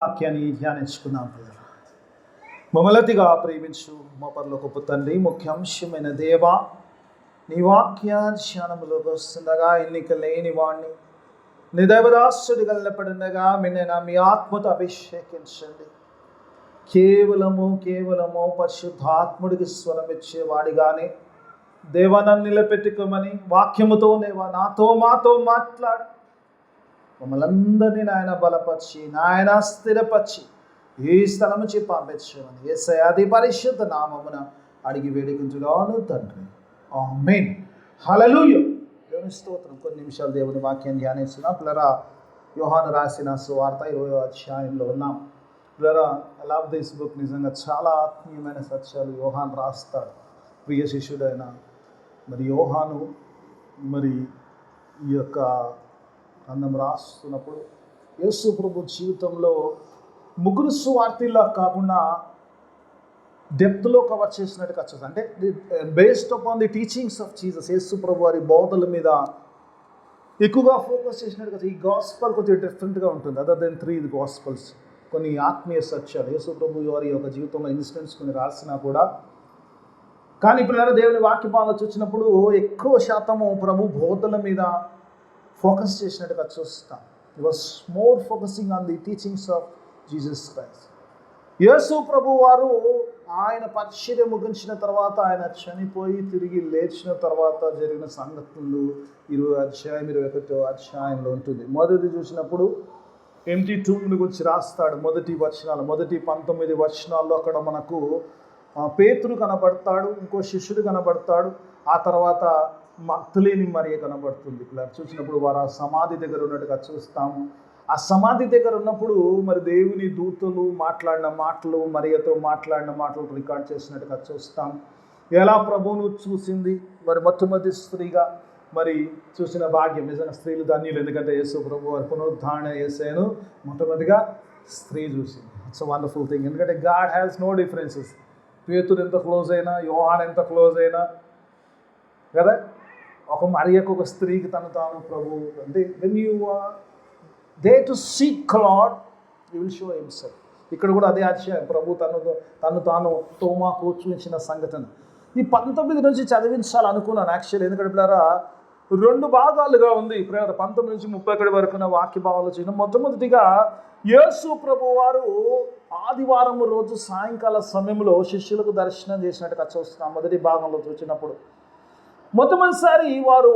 వాక్యాన్ని ధ్యానించుకున్నాం. మమ్మలతిగా ప్రేమించు మా పరలోకపు తండ్రి, ముఖ్యాంశమైన దేవా, నీ వాక్య ధ్యానములోకి వస్తుండగా ఎన్నిక లేని వాణ్ణి నీ దైవదాసుడి గల్లపడుండగా మిన్న మీ ఆత్మతో అభిషేకించండి. కేవలము పరిశుద్ధాత్ముడికి స్వరం ఇచ్చేవాడిగానే దేవా నన్ను నిలబెట్టుకోమని వాక్యముతో దేవా మాతో మాట్లాడు. మమ్మల్ని అందరినీ నాయన బలపరిచి నాయన స్థిరపరిచి ఈ స్థలము నుంచి పంపించమని యేసయ్య అతి పరిశుద్ధ నామమున అడిగి వేడుకుంటున్నాను తండ్రి, ఆమేన్. హల్లెలూయా. దేవుని స్తోత్రం. కొన్ని నిమిషాలు దేవుని వాక్యాన్ని ధ్యానిస్తున్నాం. పిల్లరా, యోహాను రాసిన సువార్త 20వ అధ్యాయంలో ఉన్నాం. పిల్లరా, ఐ లవ్ దిస్ బుక్. నిజంగా చాలా ఆత్మీయమైన సత్యాలు యోహాను రాస్తాడు. ప్రియ శిష్యుడైన మరి యోహాను మరి ఈ యొక్క గ్రంథం రాస్తున్నప్పుడు యేసు ప్రభు జీవితంలో ముగ్గురు సువార్తీలా కాకుండా డెప్త్లో కవర్ చేసినట్టు వచ్చేది. అంటే based upon the teachings of Jesus, యేసు ప్రభు వారి బోధల మీద ఎక్కువగా ఫోకస్ చేసినట్టు కదా. ఈ గాస్పల్ కొద్దిగా డిఫరెంట్గా ఉంటుంది. Other than 3 gospels. కొన్ని ఆత్మీయ సత్యాలు యేసు ప్రభు వారి యొక్క జీవితంలో ఇన్సిడెంట్స్ కొన్ని రాసినా కూడా, కానీ ఇప్పుడు దేవుని వాక్యపాలన చూసినప్పుడు ఎక్కువ శాతము ప్రభు బోధల మీద ఫోకస్ చేసినట్టుగా చూస్తాం. It was more focusing on the teachings of Jesus Christ. యేసు ప్రభు వారు ఆయన పరిచర్య ముగించిన తర్వాత, ఆయన చనిపోయి తిరిగి లేచిన తర్వాత జరిగిన సంగతులు 21వ అధ్యాయంలో ఉంటుంది. మొదటి చూసినప్పుడు ఎంటీ టూమ్ని గురించి రాస్తాడు. మొదటి 19 వచనాల్లో అక్కడ మనకు పేతురు కనబడతాడు, ఇంకో శిష్యుడు కనబడతాడు, ఆ తర్వాత మగ్దలేని మరియ కనబడుతుంది. ఇలా చూసినప్పుడు వారు ఆ సమాధి దగ్గర ఉన్నట్టుగా చూస్తాము. ఆ సమాధి దగ్గర ఉన్నప్పుడు మరి దేవుని దూతలు మాట్లాడిన మాటలు, మరియతో మాట్లాడిన మాటలు రికార్డ్ చేసినట్టుగా చూస్తాం. ఎలా ప్రభువును చూసింది, మరి మొట్టమొదటి స్త్రీగా మరి చూసిన భాగ్యం. నిజంగా స్త్రీలు ధన్యులు, ఎందుకంటే యేసు ప్రభు వారి పునరుద్ధారణ యేసయ్యను మొట్టమొదటిగా స్త్రీ చూసింది. It's a wonderful thing. ఎందుకంటే గాడ్ హ్యాస్ నో డిఫరెన్సెస్. పేతురు ఎంత క్లోజ్ అయినా, యోహాన్ ఎంత క్లోజ్ అయినా కదా, ఒక మరియకు ఒక స్త్రీకి తను తాను ప్రభు అంటే when you are there to seek Lord you will show himself. ఇక్కడ కూడా అదే అధ్యాయం. ప్రభు తను తాను తోమాకు చూపించిన సంఘటన. ఈ 19 నుంచి చదివించాలనుకున్నాను యాక్చువల్లీ. ఎందుకంటే పిల్లరా 2 భాగాలుగా ఉంది. ఇప్పుడు 19 నుంచి 31 వరకు వాక్య భాగాలు చూసిన మొట్టమొదటిగా యేసు ప్రభు వారు ఆదివారం రోజు సాయంకాల సమయంలో శిష్యులకు దర్శనం చేసినట్టుగా చూస్తున్నాం. మొదటి భాగంలో చూసినప్పుడు మొట్టమొదటిసారి వారు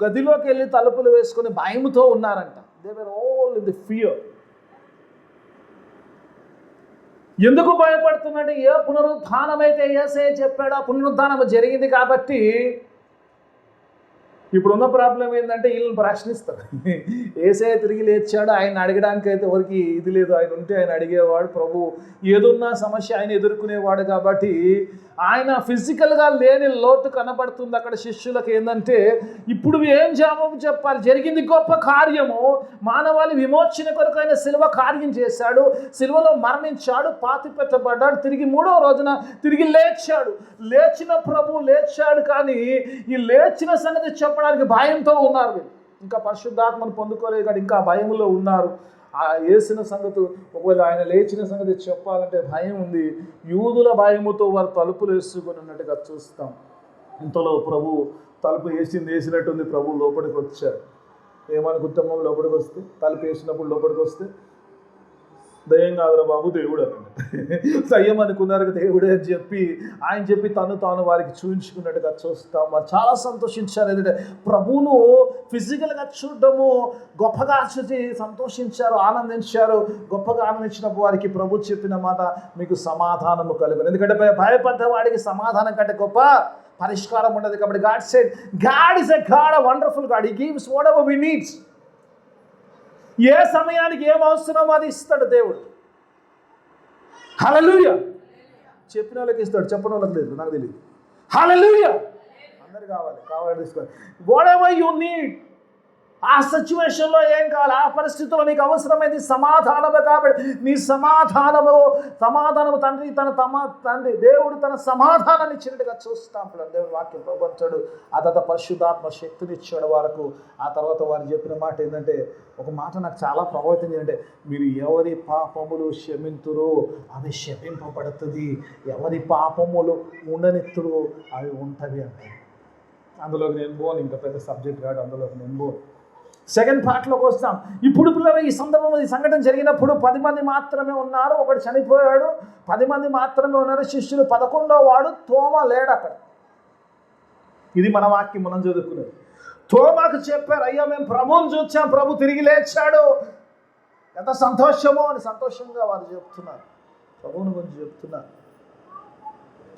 గదిలోకి వెళ్ళి తలుపులు వేసుకొని భయంతో ఉన్నారంట. They were all in the fear. ఎందుకు భయపడుతున్నట్టు, ఏ పునరుద్ధానం అయితే యేసయ్య చెప్పాడో ఆ పునరుద్ధానం జరిగింది కాబట్టి. ఇప్పుడున్న ప్రాబ్లం ఏంటంటే వీళ్ళని ప్రశ్నిస్తారు. యేసయ్య తిరిగి లేచాడు, ఆయన అడగడానికి అయితే ఎవరికి ఇది లేదు. ఆయన ఉంటే ఆయన అడిగేవాడు. ప్రభు ఏదున్నా సమస్య ఆయన ఎదుర్కొనేవాడు కాబట్టి ఆయన ఫిజికల్గా లేని లోటు కనబడుతుంది అక్కడ శిష్యులకు. ఏంటంటే ఇప్పుడు ఏం జవాబు చెప్పాలి? జరిగింది గొప్ప కార్యము, మానవాళి విమోచన కొరకు ఆయన శిలువ కార్యం చేశాడు, శిలువలో మరణించాడు, పాతి పెట్టబడ్డాడు, తిరిగి 3వ రోజున తిరిగి లేచాడు. లేచిన ప్రభు లేచాడు, కానీ ఈ లేచిన సంగతి చెప్పడానికి భయంతో ఉన్నారు. ఇంకా పరిశుద్ధాత్మను పొందుకోలేదు కానీ ఇంకా భయంలో ఉన్నారు. ఆ వేసిన సంగతి, ఒకవేళ ఆయన లేచిన సంగతి చెప్పాలంటే భయం ఉంది. యూదుల భయముతో వారు తలుపులు వేసుకొని ఉన్నట్టుగా చూస్తాం. ఇంతలో ప్రభు తలుపు వేసినట్టుంది. ప్రభు లోపలికి వచ్చాడు. ఏమనుకుంటామో, లోపలికి వస్తే తలుపు వేసినప్పుడు లోపలికి వస్తే దయ్యం కాదురా బాబు, దేవుడు అన్నాడు. దయ్యం అనుకున్నారు, దేవుడే అని చెప్పి తను వారికి చూపించుకున్నట్టుగా చూస్తాం. వారు చాలా సంతోషించారు. ఎందుకంటే ప్రభువును ఫిజికల్గా చూడడము గొప్పగా చూసి సంతోషించారు, ఆనందించారు. గొప్పగా ఆనందించినప్పుడు వారికి ప్రభు చెప్పిన మాట, మీకు సమాధానము కలుగును. ఎందుకంటే భయపడ్డ వాడికి సమాధానం కంటే గొప్ప పరిష్కారం ఉండదు. కాబట్టి God said, God is a God, a wonderful God. He gives whatever we needs. ఏ సమయానికి ఏం అవసరమో అది ఇస్తాడు దేవుడు. హల్లెలూయా. చెప్పిన వాళ్ళకి ఇస్తాడు, చెప్పిన వాళ్ళకి లేదు, నాకు తెలియదు. హల్లెలూయా. అందరు కావాలి తీసుకోవాలి. వాట్ ఎవర్ యూ నీడ్ ఆ సిచ్యువేషన్లో ఏం కావాలి, ఆ పరిస్థితుల్లో నీకు అవసరమైంది సమాధానమే. కాబట్టి నీ సమాధానము తండ్రి దేవుడు తన సమాధానాన్ని ఇచ్చినట్టుగా చూస్తాం. దేవుడు వాక్యం ప్రపంచాడు. ఆ తర్వాత పరిశుద్ధాత్మ శక్తినిచ్చాడు వరకు. ఆ తర్వాత వారు చెప్పిన మాట ఏంటంటే, ఒక మాట నాకు చాలా ప్రభావితం చేయంటే, మీరు ఎవరి పాపములు క్షమింతురో అవి క్షమింపబడుతుంది, ఎవరి పాపములు ఉండనిత్తురో అవి ఉంటవి అంటే. అందులోకి నేను పోను, ఇంకా పెద్ద సబ్జెక్ట్ కాదు, అందులోకి నేను పోను. సెకండ్ పార్ట్లోకి వస్తాం. ఇప్పుడు పిల్లలు ఈ సందర్భంలో ఈ సంఘటన జరిగినప్పుడు 10 మంది మాత్రమే ఉన్నారు, ఒకడు చనిపోయాడు, 10 మంది మాత్రమే ఉన్నారు శిష్యులు. 11వ వాడు తోమ లేడు అక్కడ. ఇది మన వాక్యం, మనం చదువుకునేది. తోమాకు చెప్పారు, అయ్యా మేము ప్రభువుని చూచాం, ప్రభు తిరిగి లేచాడు, ఎంత సంతోషమో అని సంతోషంగా వారు చెప్తున్నారు, ప్రభువుని గురించి చెప్తున్నారు.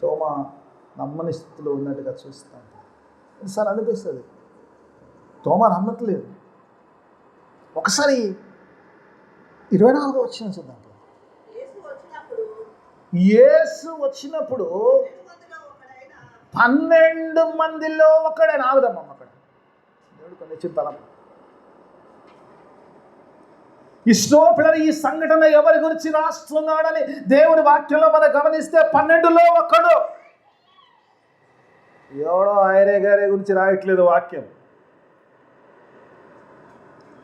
తోమ నమ్మని స్థితిలో ఉన్నట్టుగా చూస్తాం. ఈసారి అనిపిస్తుంది తోమ నమ్మట్లేదు. ఒకసారి 24వ వచనం చూద్దాం. యేసు వచ్చినప్పుడు 12 మందిలో ఒకడైనా ఆగుదమ్మా అక్కడ. దేవుడు కొన్ని చింతలం పిల్లలు, ఈ సంఘటన ఎవరి గురించి రాస్తున్నాడని దేవుని వాక్యంలో మనం గమనిస్తే 12లో ఒకడు. ఎవడో ఆయనే గారి గురించి రాయట్లేదు వాక్యం.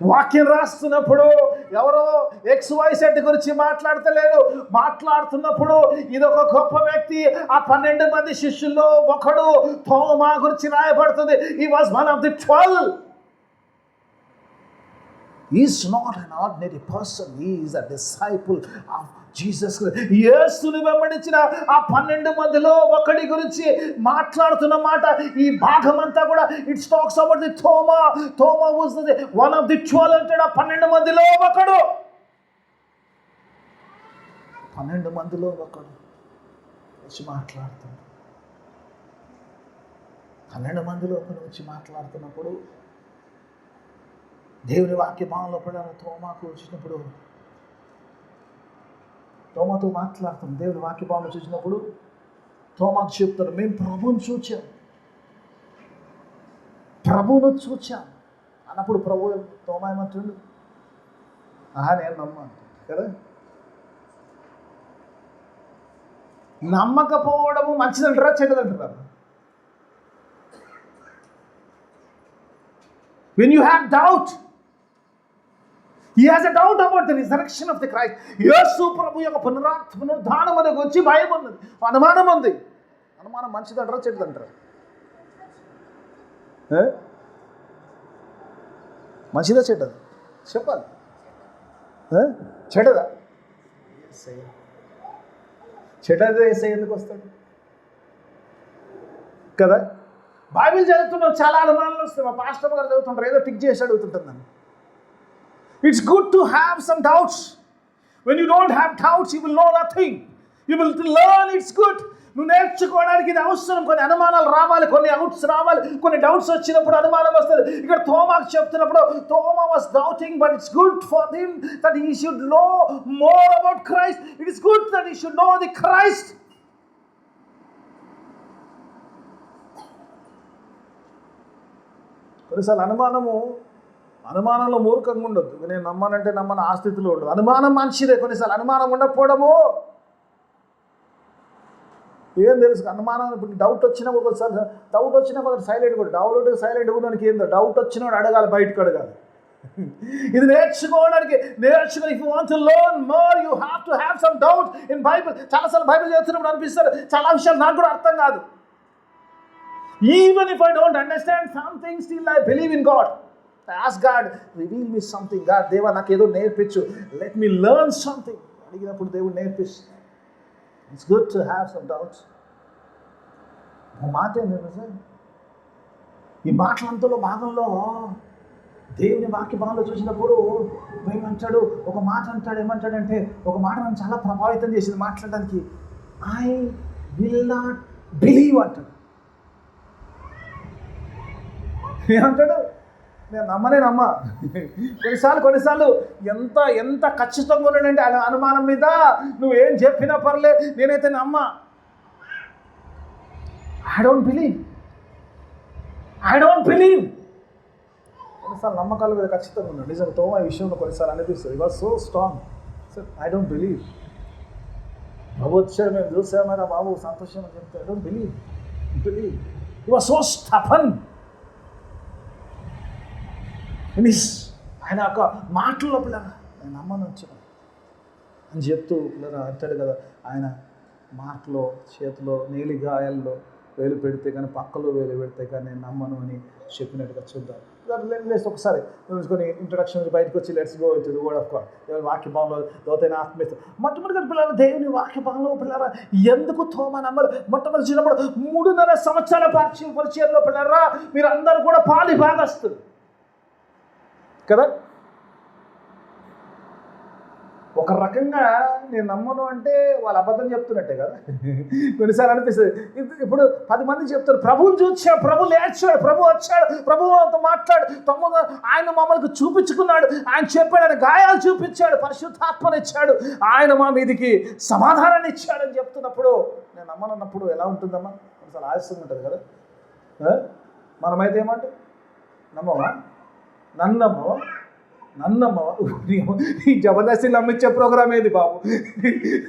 వాక్యం రాస్తున్నప్పుడు ఎవరో XYZ గురించి మాట్లాడుతున్నప్పుడు ఇదొక గొప్ప వ్యక్తి. ఆ 12 మంది శిష్యుల్లో ఒకడు తోమా గురించి రాయబడుతుంది. He was one of the 12. He is not an ordinary person. He is a disciple of Jesus Christ. యేసుని వెంబడించిన ఆ 12 మందిలో ఒకడి గురించి మాట్లాడుతున్న మాట ఈ భాగం అంతా కూడా it's talks about the Thomas. Thomas was the one of the 12 అంటాడు. ఆ 12 మందిలో ఒకడు. 12 మందిలో ఒకడు వచ్చి మాట్లాడుతాడు. 12 మందిలో ఒకడు వచ్చి మాట్లాడుతున్నప్పుడు దేవుని వాక్య భావంలో పడిన తోమాకు వచ్చినప్పుడు, తోమాతో మాట్లాడుతాం. దేవుని వాక్య భావంలో చూసినప్పుడు తోమాకు చెప్తాడు, మేము ప్రభువును చూచాం అన్నప్పుడు ప్రభు తోమా ఏమంటుండు, నేను నమ్మాను కదా. నమ్మకపోవడము మంచిదంటారా చెడ్డదంటారా? When you have doubt, he has a doubt about the resurrection of the Christ. యేసు ప్రభు యొక్క పునరుద్ధానం అనేది వచ్చి భయం ఉన్నది, అనుమానం ఉంది. అనుమానం మంచిదంటారా చెడ్డదంటారా? మంచిదా చెడ్డదా చెప్పాలి. చెడ్డదా? చెడ్డదా ఏసై ఎందుకు వస్తాడు కదా? బైబిల్ చదువుతున్నాం, చాలా అనుమానాలు వస్తాయి. మా పాస్టర్ గారు చదువుతుంటారు, ఏదో టిక్ చేసి అడుగుతుంటాను నన్ను. It's good to have some doubts. When you don't have doubts you will know nothing. You will learn. It's good. నువ్వు నేర్చుకోవడానికి ఇది అవసరం. కొన్ని అనుమానాలు రావాలి, కొన్ని డౌట్స్ రావాలి. కొన్ని డౌట్స్ వచ్చినప్పుడు అనుమానం వస్తుంది. ఇక్కడ తోమాకు చెప్తున్నప్పుడు Thoma was doubting, but it's good for him that he should know more about Christ. It is good that he should know the Christ. కొన్నిసార్లు అనుమానంలో మూర్ఖంగా ఉండొద్దు. నేను నమ్మనంటే నమ్మను ఆ స్థితిలో ఉండదు. అనుమానం మంచిదే. కొన్నిసార్లు అనుమానం ఉండకపోవడము ఏం తెలుసు. అనుమానం ఇప్పుడు డౌట్ వచ్చినప్పుడు సైలెంట్ కూడా సైలెంట్ ఉండడానికి ఏందో డౌట్ వచ్చినప్పుడు అడగాలి, బయటకు అడగాలి. ఇది నేర్చుకోవడానికి if you want to learn more you have to have some doubt in Bible. చాలాసార్లు బైబిల్ చదువుతున్నప్పుడు అనిపిస్తారు చాలా విషయాలు నాకు కూడా అర్థం కాదు. Even if I don't understand something, still I believe in God. I ask God, reveal me something. God, Deva నాకు ఏదో నేర్పించు. Let me learn something. అడిగినప్పుడు దేవుడు నేర్పిస్తు. It's good to have some doubts. ఒక మాట ఏంటంటే సార్, ఈ మాటలంతలో భాగంలో దేవుని వాక్య భాగంలో చూసినప్పుడు ఏమంటాడు, ఒక మాట అంటాడు. ఏమంటాడంటే, ఒక మాట నన్ను చాలా ప్రభావితం చేసింది మాట్లాడడానికి. I will not believe అంటాడు. ఏమంటాడు? నేను నమ్మ. కొన్నిసార్లు ఎంత ఖచ్చితంగా ఉన్నాడంటే అనుమానం మీద నువ్వేం చెప్పినా పర్లే, నేనైతే నమ్మ. I don't believe. కొన్నిసార్లు నమ్మకాల మీద ఖచ్చితంగా ఉన్నాడు. నిజంగా తోమా ఈ విషయంలో కొన్నిసార్లు అనిపిస్తుంది, was so strong. Sir I don't believe, ప్రభు వచ్చాడు మేము చూసామరా బాబు సంతోషం అని చెప్తే I don't believe. He was so stubborn. ఆయన ఒక మాటల్లో పిల్లరా నేను నమ్మను వచ్చాను అని చెప్తూ పిల్లరా అంటాడు కదా, ఆయన మాటలో చేతిలో నీలి గాయాల్లో వేలు పెడితే కానీ పక్కలో వేలు పెడితే కానీ నేను నమ్మను అని చెప్పినట్టుగా చూద్దాం. లేసి ఒకసారి చూసుకొని ఇంట్రొడక్షన్ నుంచి బయటకు వచ్చి let's go to the word of God. దేవుని వాక్య భావంలో లోతైన ఆత్మీయత. మొట్టమొదటిగా పిల్లల దేవుని వాక్య భావంలో పిల్లరా ఎందుకు తోమా నమ్మరు? మొట్టమొదటి చిన్నప్పుడు 3.5 సంవత్సరాల పరిచయంలో పిల్లరా మీరు అందరూ కూడా పాలి భాగస్తులు కదా. ఒక రకంగా నేను నమ్మను అంటే వాళ్ళు అబద్ధం చెప్తున్నట్టే కదా. కొన్నిసార్లు అనిపిస్తుంది. ఇప్పుడు 10 మంది చెప్తారు ప్రభువుని చూచాడు, ప్రభు లేచాడు, ప్రభు వచ్చాడు, ప్రభువుతో మాట్లాడు, తమ్ముడు ఆయన మమ్మల్ని చూపించుకున్నాడు, ఆయన చెప్పాడు, ఆయన గాయాలు చూపించాడు, పరిశుద్ధాత్మను ఇచ్చాడు, ఆయన మా మీదికి సమాధానాన్ని ఇచ్చాడని చెప్తున్నప్పుడు నేను నమ్మనన్నప్పుడు ఎలా ఉంటుందమ్మా? కొన్నిసార్లు ఆలస్యం ఉంటుంది కదా. మనమైతే ఏమంటే నమ్మవా, నన్నమ్మవా, ఈ జబర్దస్తి నమ్మించే ప్రోగ్రామ్ ఏది బాబు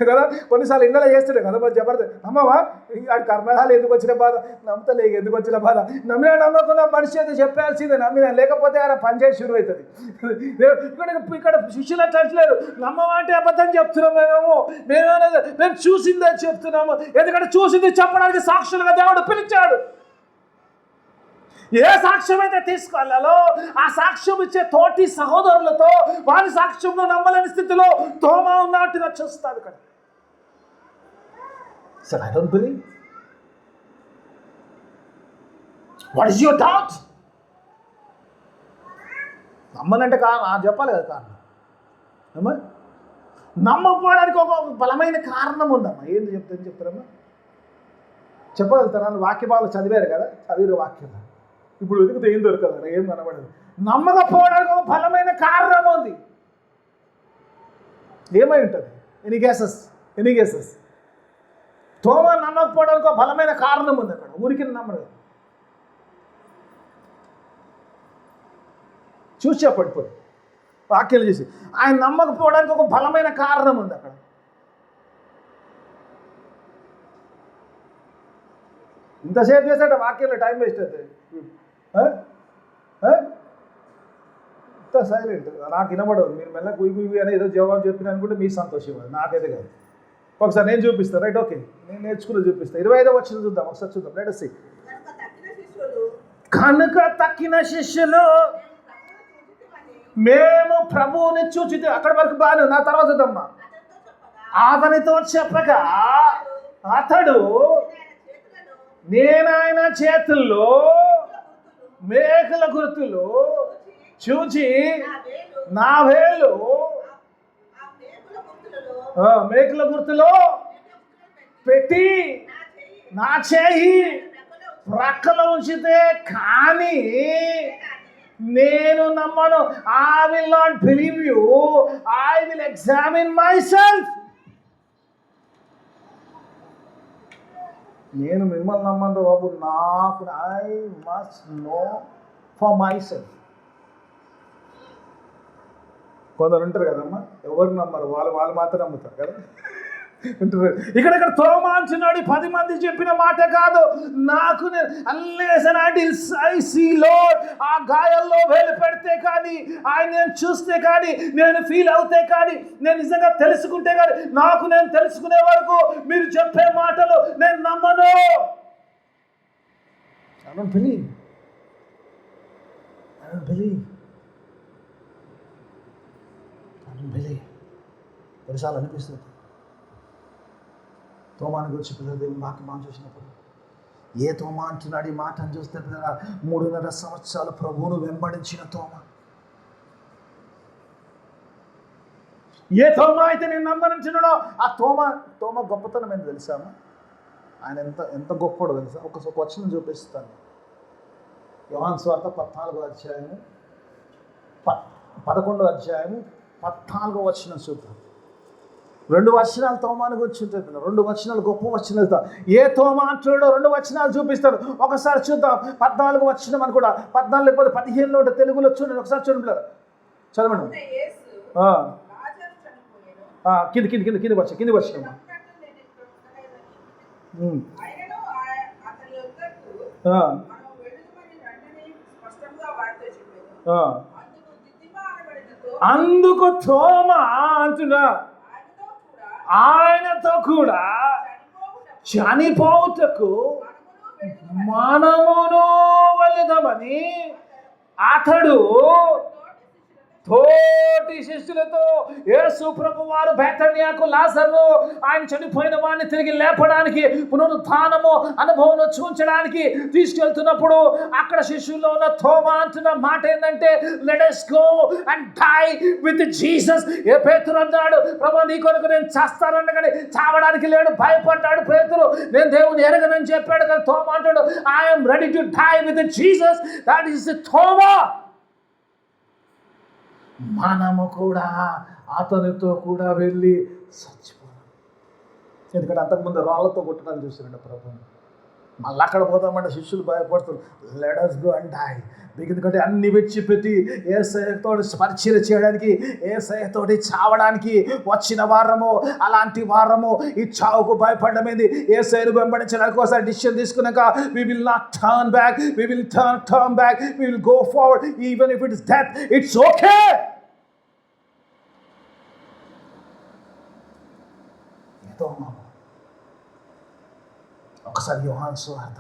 కదా. కొన్నిసార్లు ఇంట్లో చేస్తుండే కదా మరి జబర్దస్త్. నమ్మవా ఆడి కర్మహాలు ఎందుకు వచ్చిన బాధ, నమ్మతలే ఎందుకు వచ్చిన బాధ, నమ్మినా నమ్మకుండా మనిషి అయితే చెప్పాల్సిందే, నమ్మినా లేకపోతే ఆయన పనిచేసి షురు అవుతుంది. ఇక్కడ శిష్యులు అట్లా అంటలేరు, నమ్మవా అంటే అబద్ధం చెప్తున్నాము మేము చూసిందని చెప్తున్నాము. ఎందుకంటే చూసింది చెప్పడానికి సాక్షులుగా దేవుడు పిలిచాడు. ఏ సాక్ష్యం అయితే తీసుకెళ్లాలో ఆ సాక్ష్యం ఇచ్చే తోటి సహోదరులతో వారి సాక్ష్యంలో నమ్మలేని స్థితిలో తోమా ఉన్నట్టుగా చూస్తాడు కదా. Sir I don't believe. What is your doubt? నమ్మనంటే కారణం చెప్పాలి కదా. కారణం నమ్మకపోవడానికి ఒక బలమైన కారణం ఉందమ్మా. ఏంది చెప్తారమ్మా? చెప్పగలుగుతారా? వాక్య భావాలు చదివారు కదా, చదివారు వాక్యం. ఇప్పుడు వెతికితే ఏం దొరకదు, ఏం కనబడదు. నమ్మకపోవడానికి ఒక బలమైన కారణం ఉంది. ఏమై ఉంటుంది? Any guesses? తోమా నమ్మకపోవడానికి ఒక బలమైన కారణం ఉంది. అక్కడ ఊరికి నమ్మలేదు, చూసి చెప్పడిపోయి వాక్యాలు చేసి ఆయన నమ్మకపోవడానికి ఒక బలమైన కారణం ఉంది. అక్కడ ఇంతసేపు చేసేట వాక్యాలు టైం వేస్ట్ అవుతుంది. ఇంత సైలెంట్ నాకు వినబడదు. మీరు మెల్ల కుయ్యి అని ఏదో జవాబు చెప్పిన అనుకుంటే మీ సంతోషం, నాకైతే కాదు. ఒకసారి నేను చూపిస్తాను. రైట్, ఓకే, నేను నేర్చుకుని చూపిస్తాను. 25వ వచనం చూద్దాం, ఒకసారి చూద్దాం. Let us see. కనుక తక్కిన శిష్యులు మేము ప్రభువుని చూచితే, అక్కడ వరకు బాగా, నా తర్వాత చూద్దామ్మా. అతనితో చెప్పగా అతడు నేను ఆయన చేతుల్లో మేకల గుర్తులు చూచి నా వేలు మేకల గుర్తులో పెట్టి నా చేయి ప్రక్కలో ఉంచితే కానీ నేను నమ్మను. I will not believe you. I will examine myself. నేను మిమ్మల్ని నమ్మను బాబు, నాకు I must know for my self. కొందరు ఉంటారు కదమ్మా, ఎవరు నమ్మరు, వాళ్ళు మాత్రం నమ్ముతారు కదా. ఇక్కడ తోమా అంటున్నాడు, 10 మంది చెప్పిన మాట కాదు, నాకు ఆ గాయాల్లో వేలు పెడితే కానీ, ఆయన నేను చూస్తే కానీ, నేను ఫీల్ అవుతే కానీ, నేను నిజంగా తెలుసుకుంటే కానీ, నాకు నేను తెలుసుకునే వరకు మీరు చెప్పే మాటలు నేను నమ్మను. I don't believe. కొన్నిసార్లు అనిపిస్తుంది తోమాని గురించి పిల్లలు దేవుని వాక్యం చూసినప్పుడు, ఏ తోమా అంటున్నాడు ఈ మాట అని చూస్తే పిల్లల 3.5 సంవత్సరాలు ప్రభువును వెంబడించిన తోమా. ఏ తోమా అయితే నేను నమ్మనంటున్నాడో ఆ తోమా గొప్పతనం ఏంటి తెలుసామా? ఆయన ఎంత గొప్పడో తెలుసా? ఒక వచనం చూపిస్తాను. యోహాను సువార్త 14వ అధ్యాయము 11వ అధ్యాయము 14వ వచనం చూద్దాం. 2 వచనాలు తోమాను గురించి ఉంటాయి. 2 వచనాలు గొప్ప వచనాలు. ఏ తోమా అంటాడో 2 వచనాలు చూపిస్తారు. ఒకసారి చూద్దాం. 14 వచనం అని కూడా 14 లేకపోతే 15 ఉంటుంది తెలుగులో. చూడండి ఒకసారి చూడండి, చదవండి. కింది వచనం. అందుకు తోమా అంటున్నా ఆయనతో కూడా చనిపోవుటకు మనమును వెళదామని అతడు తోటి శిష్యులతో యేసు ప్రభువారు బేతనియాకు లాజరు ఆయన చనిపోయిన వాడిని తిరిగి లేపడానికి పునరుత్థానము అనుభవం చూపించడానికి తీసుకెళ్తున్నప్పుడు అక్కడ శిష్యుల్లో ఉన్న తోమా అంటున్న మాట ఏంటంటే, let us go and die with Jesus. ఏ పేతురు అన్నాడు, ప్రభు నీ కొరకు నేను చేస్తానన్న కానీ చావడానికి లేడు, భయపడ్డాడు పేతురు. నేను దేవుని ఎరగనని చెప్పాడు. కానీ తోమా అంటాడు, I'm ready to die with Jesus. That is the Thoma. మనము కూడా అతనితో కూడా వెళ్ళి చచ్చిపోయాం. ఎందుకంటే అంతకుముందు రాళ్ళతో కొట్టడానికి చూసినాడు ప్రభు. మళ్ళీ అక్కడ పోతామంటే శిష్యులు భయపడుతారు. Let us go and die. ఎందుకంటే అన్ని విడిచిపెట్టి యేసయ్యతో పరిచయం చేయడానికి, యేసయ్యతోటి చావడానికి వచ్చిన వారము. అలాంటి వారము ఈ చావుకు భయపడమేది. యేసయ్యను వెంబడించడానికి ఒకసారి డిసిషన్ తీసుకున్నాక we will not turn back, we will turn back, we will go forward even if it is death, it's okay. ఒకసారి యోహాను సువార్త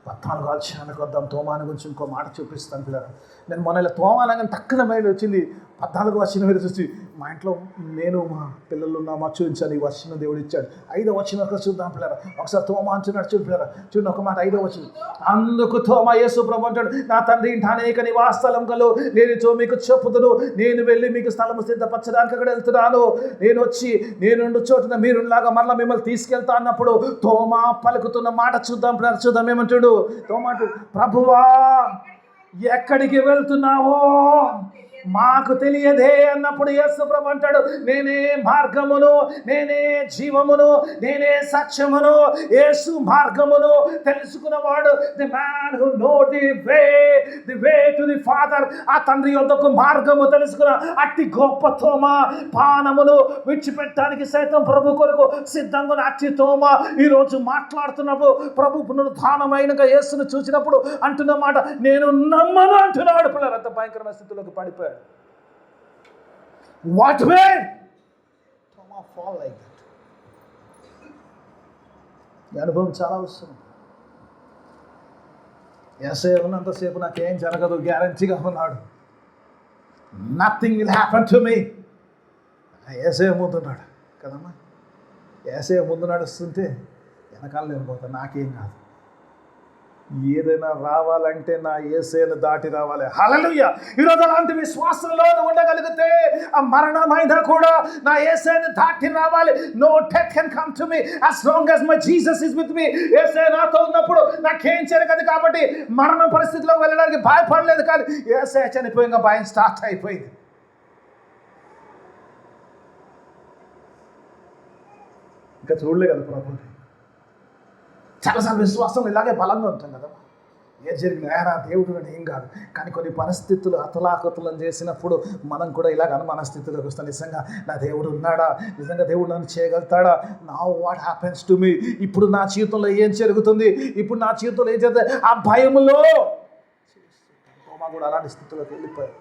14 అధ్యాయానికి వద్దాం. తోమాని గురించి ఇంకో మాట చూపిస్తాను పిల్లలు. నేను మొన్న తోమానగానే తక్కువ మైండ్ వచ్చింది. 14 వచనం మీద చూసి మా ఇంట్లో నేను మా పిల్లలు ఉన్నామా చూపించాను. ఈ వచనం దేవుడు ఇచ్చాడు. 5వ వచనం ఒకసారి చూద్దాం పిల్లలు. ఒకసారి తోమా అంటున్నాడు చూడు పిల్లలు. చూడండి ఒక మాట 5వ వచనం. అందుకు తోమా యేసు ప్రభు అంటాడు, నా తండ్రి ఇంట అనేక నివాస స్థలం కలు నేనుతో మీకు చెప్పుదును. నేను వెళ్ళి మీకు స్థలము సిద్ధపరచడానికి అక్కడ వెళ్తున్నాను. నేను వచ్చి నేనుండు చోటున మీరులాగా మరలా మిమ్మల్ని తీసుకెళ్తా అన్నప్పుడు తోమా పలుకుతున్న మాట చూద్దాం పిల్లలు. చూద్దాం ఏమంటాడు తోమా. ప్రభువా ఎక్కడికి వెళ్తున్నావో మాకు తెలియదే అన్నప్పుడు యేసు ప్రభు అంటాడు, నేనే మార్గమును, నేనే జీవమును, నేనే సత్యమును. యేసు మార్గమును తెలుసుకున్నవాడు the man who know the way to the father. ఆ తండ్రి యొద్దకు మార్గము తెలుసుకున్న అట్టి గొప్ప తోమా పానమును విడిచిపెట్టడానికి సైతం ప్రభు కొరకు సిద్ధంగా ఉన్న అట్టి తోమా ఈరోజు మాట్లాడుతున్నప్పుడు ప్రభు పునరుత్థానమైన యేసును చూసినప్పుడు అంటున్న మాట నేను నమ్మను అంటున్నాడు. పిల్లలు అంత భయంకరమైన స్థితిలోకి పడిపోయాడు. What way? Toma fall like that. ఈ అనుభవం చాలా వస్తుంది. యేసయ్య ఉన్నంతసేపు నాకేం జరగదు గ్యారంటీగా ఉన్నాడు. Nothing will happen to me. యేసయ్య ముందున్నాడు కదమ్మా. యేసయ్య ముందు నడుస్తుంటే వెనకాల నేను పోతా, నాకేం కాదు. ఏదైనా రావాలంటే నా యేసయ్యను దాటి రావాలి. హల్లెలూయా. ఈరోజు అలాంటి విశ్వాసంలో ఉండగలిగితే ఆ మరణమైనా కూడా నా యేసయ్యను దాటి రావాలి. No death can come to me as long as my Jesus is with me. యేసయ్య నాతో ఉన్నప్పుడు నాకేం జరగదు. కాబట్టి మరణ పరిస్థితిలోకి వెళ్ళడానికి భయపడలేదు. కానీ యేసయ్య చనిపోయిన భయం స్టార్ట్ అయిపోయింది. ఇంకా చూడలే కదా ప్రభు. చాలాసార్లు విశ్వాసం ఇలాగే బలంగా ఉంటాం కదా. ఏ జరిగినా దేవుడు అని ఏం కాదు. కానీ కొన్ని పరిస్థితులు అతలాకుతలను చేసినప్పుడు మనం కూడా ఇలాగ అనుమాన స్థితిలోకి వస్తాం. నిజంగా నా దేవుడు ఉన్నాడా? నిజంగా దేవుడు నన్ను చేయగలుగుతాడా? Now what happens to me? ఇప్పుడు నా జీవితంలో ఏం జరుగుతుంది? ఇప్పుడు నా జీవితంలో ఏం జరుగుతుంది? ఆ భయములో తోమా కూడా అలాంటి స్థితిలోకి వెళ్ళిపోయాడు.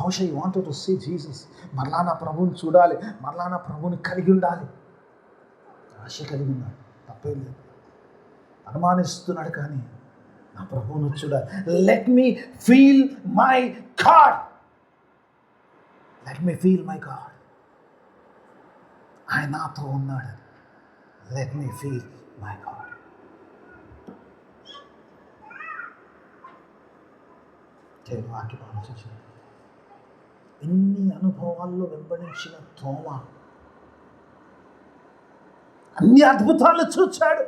బహుశా you wanted to see Jesus. మరలా నా ప్రభువుని చూడాలి, మరలా నా ప్రభువుని కలిగి ఉండాలి. ఆశ కలిగి ఉన్నాడు, తప్పేం లేదు. అనుమానిస్తున్నాడు కానీ నా ప్రభువును చూడాలి. Let me feel my God. Let me feel my God. ఆయన నాతో ఉన్నాడు. Let me feel my God. వాక్యం చూసి ఎన్ని అనుభవాల్లో వెంబడించిన తోమా అన్ని అద్భుతాలు చూచాడు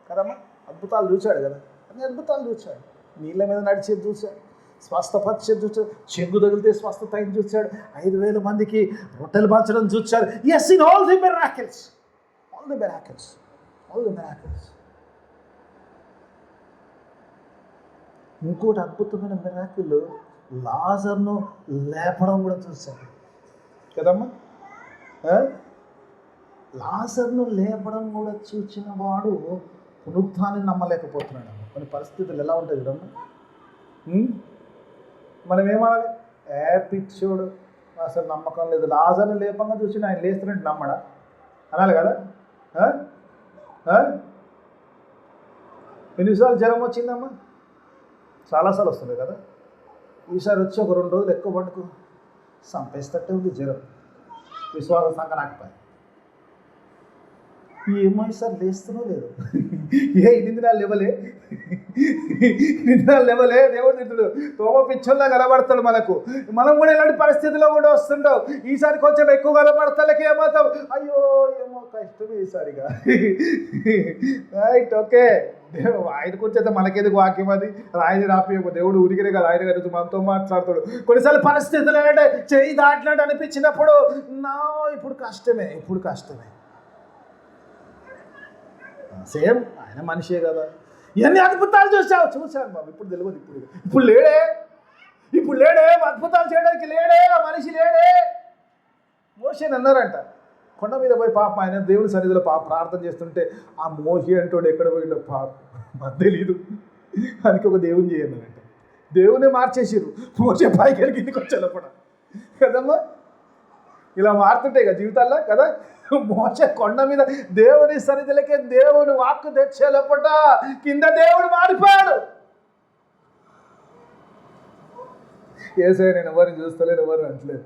కదమ్మా. అద్భుతాలు చూశాడు కదా, అన్ని అద్భుతాలు చూశాడు. నీళ్ళ మీద నడిచేది చూశాడు, స్వస్థపరిచేది చూచాడు, చెంగు తగిలితే స్వస్థత అయింది చూచాడు, 5,000 మందికి రొట్టెలు పంచడం చూచాడు. Yes, in all the miracles, all the miracles, all the miracles. ఇంకోటి అద్భుతమైన మిరాకిల్, లాజర్ను లేపడం కూడా చూశాడు కదమ్మా. లాజర్ను లేపడం కూడా చూసిన వాడు పునరుత్థానాన్ని నమ్మలేకపోతున్నాడు. కొన్ని పరిస్థితులు ఎలా ఉంటాయి చూడమ్మా. మనం ఏమనాలి? పిచ్చోడు, అసలు నమ్మకం లేదు. లాజర్ని లేపంగా చూసి ఆయన లేస్తున్నట్టు నమ్మడా అనాలి కదా. ఎన్నిసార్లు జ్వరం వచ్చిందమ్మా? చాలాసార్లు వస్తుంది కదా. ఈసారి వచ్చి ఒక 2 రోజులు ఎక్కువ పట్టుకు సంపేస్తట్టే ఉంది జ్వరం. విశ్వాసం సంకనాకపోయి ఏమో ఈసారి లేస్తునో లేదు. ఇన్ని దినాలు లేవలే, దేవుడు తిట్టుడు. తోమ పిచ్చోళ్ళ కనబడతాడు మనకు. మనం కూడా ఇలాంటి పరిస్థితిలో కూడా వస్తుంటాం. ఈసారి కొంచెం ఎక్కువ కనబడతాలకి ఏమవుతాం, అయ్యో ఏమో కష్టమే ఈసారిగా. Right, okay. ఆయన కూర్చొస్తే మనకెందుకు వాక్యం అది రాయిని రాపి దేవుడు ఉరికినే కదా, ఆయన గారు మనతో మాట్లాడతాడు. కొన్నిసార్లు పరిస్థితులు ఏంటంటే చేయి దాటినట్టు అనిపించినప్పుడు ఇప్పుడు కష్టమే. సేమ్ ఆయన మనిషే కదా. ఎన్ని అద్భుతాలు చూశాను బాబు. ఇప్పుడు తెలియదు, ఇప్పుడు లేడే అద్భుతాలు చేయడానికి, లేడే ఆ మనిషి లేడే. మోషే అన్నారంట, కొండ మీద పోయి పాప ఆయన దేవుని సన్నిధిలో ప్రార్థన చేస్తుంటే ఆ మోషి అంటోడు ఎక్కడ పోయిండో పాప మాకు తెలీదు, అందుకే ఒక దేవుని చేయండి. దేవునే మార్చేసిరు. మోసే పైకి వెళ్ళి కిందికి వచ్చేటప్పుడు కదమ్మా. ఇలా మారుతుంటాయి కదా జీవితాల్లో కదా. మోసే కొండ మీద దేవుని సన్నిధిలోకే దేవుని వాక్కు తెచ్చేలపట కింద దేవుడు మారిపోయాడు. ఏసే నేను ఎవరిని చూస్తలేను, ఎవరు అంటలేదు.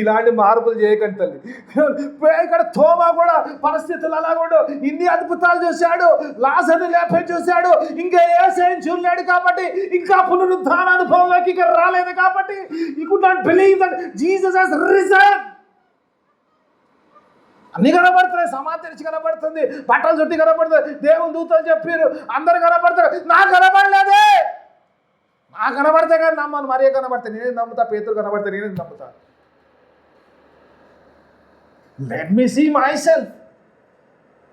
ఇలాంటి మార్పులు చేయకండి తల్లి. ఇక్కడ తోమా కూడా పరిస్థితులు అలా కూడా ఇన్ని అద్భుతాలు చూశాడు, లాజర్ని లేపే చూశాడు. ఇంకా ఏసైని చూడలేడు కాబట్టి, ఇంకా పునరుద్ధాన అనుభవంలోకి ఇక్కడ రాలేదు కాబట్టి, he could not believe that Jesus has risen. అన్ని కనబడుతున్నాయి, సమాధి తెరిచి కనబడుతుంది, బట్టలు చుట్టి కనబడుతుంది, దేవుని దూతలు చెప్పారు, అందరు కనబడతారు. నాకు కనబడలేదే. నాకు కనబడితే కానీ నమ్మను. మరే కనబడితే నేనే నమ్ముతా, పేతురు కనబడితే నేనే నమ్ముతా. Let me see myself.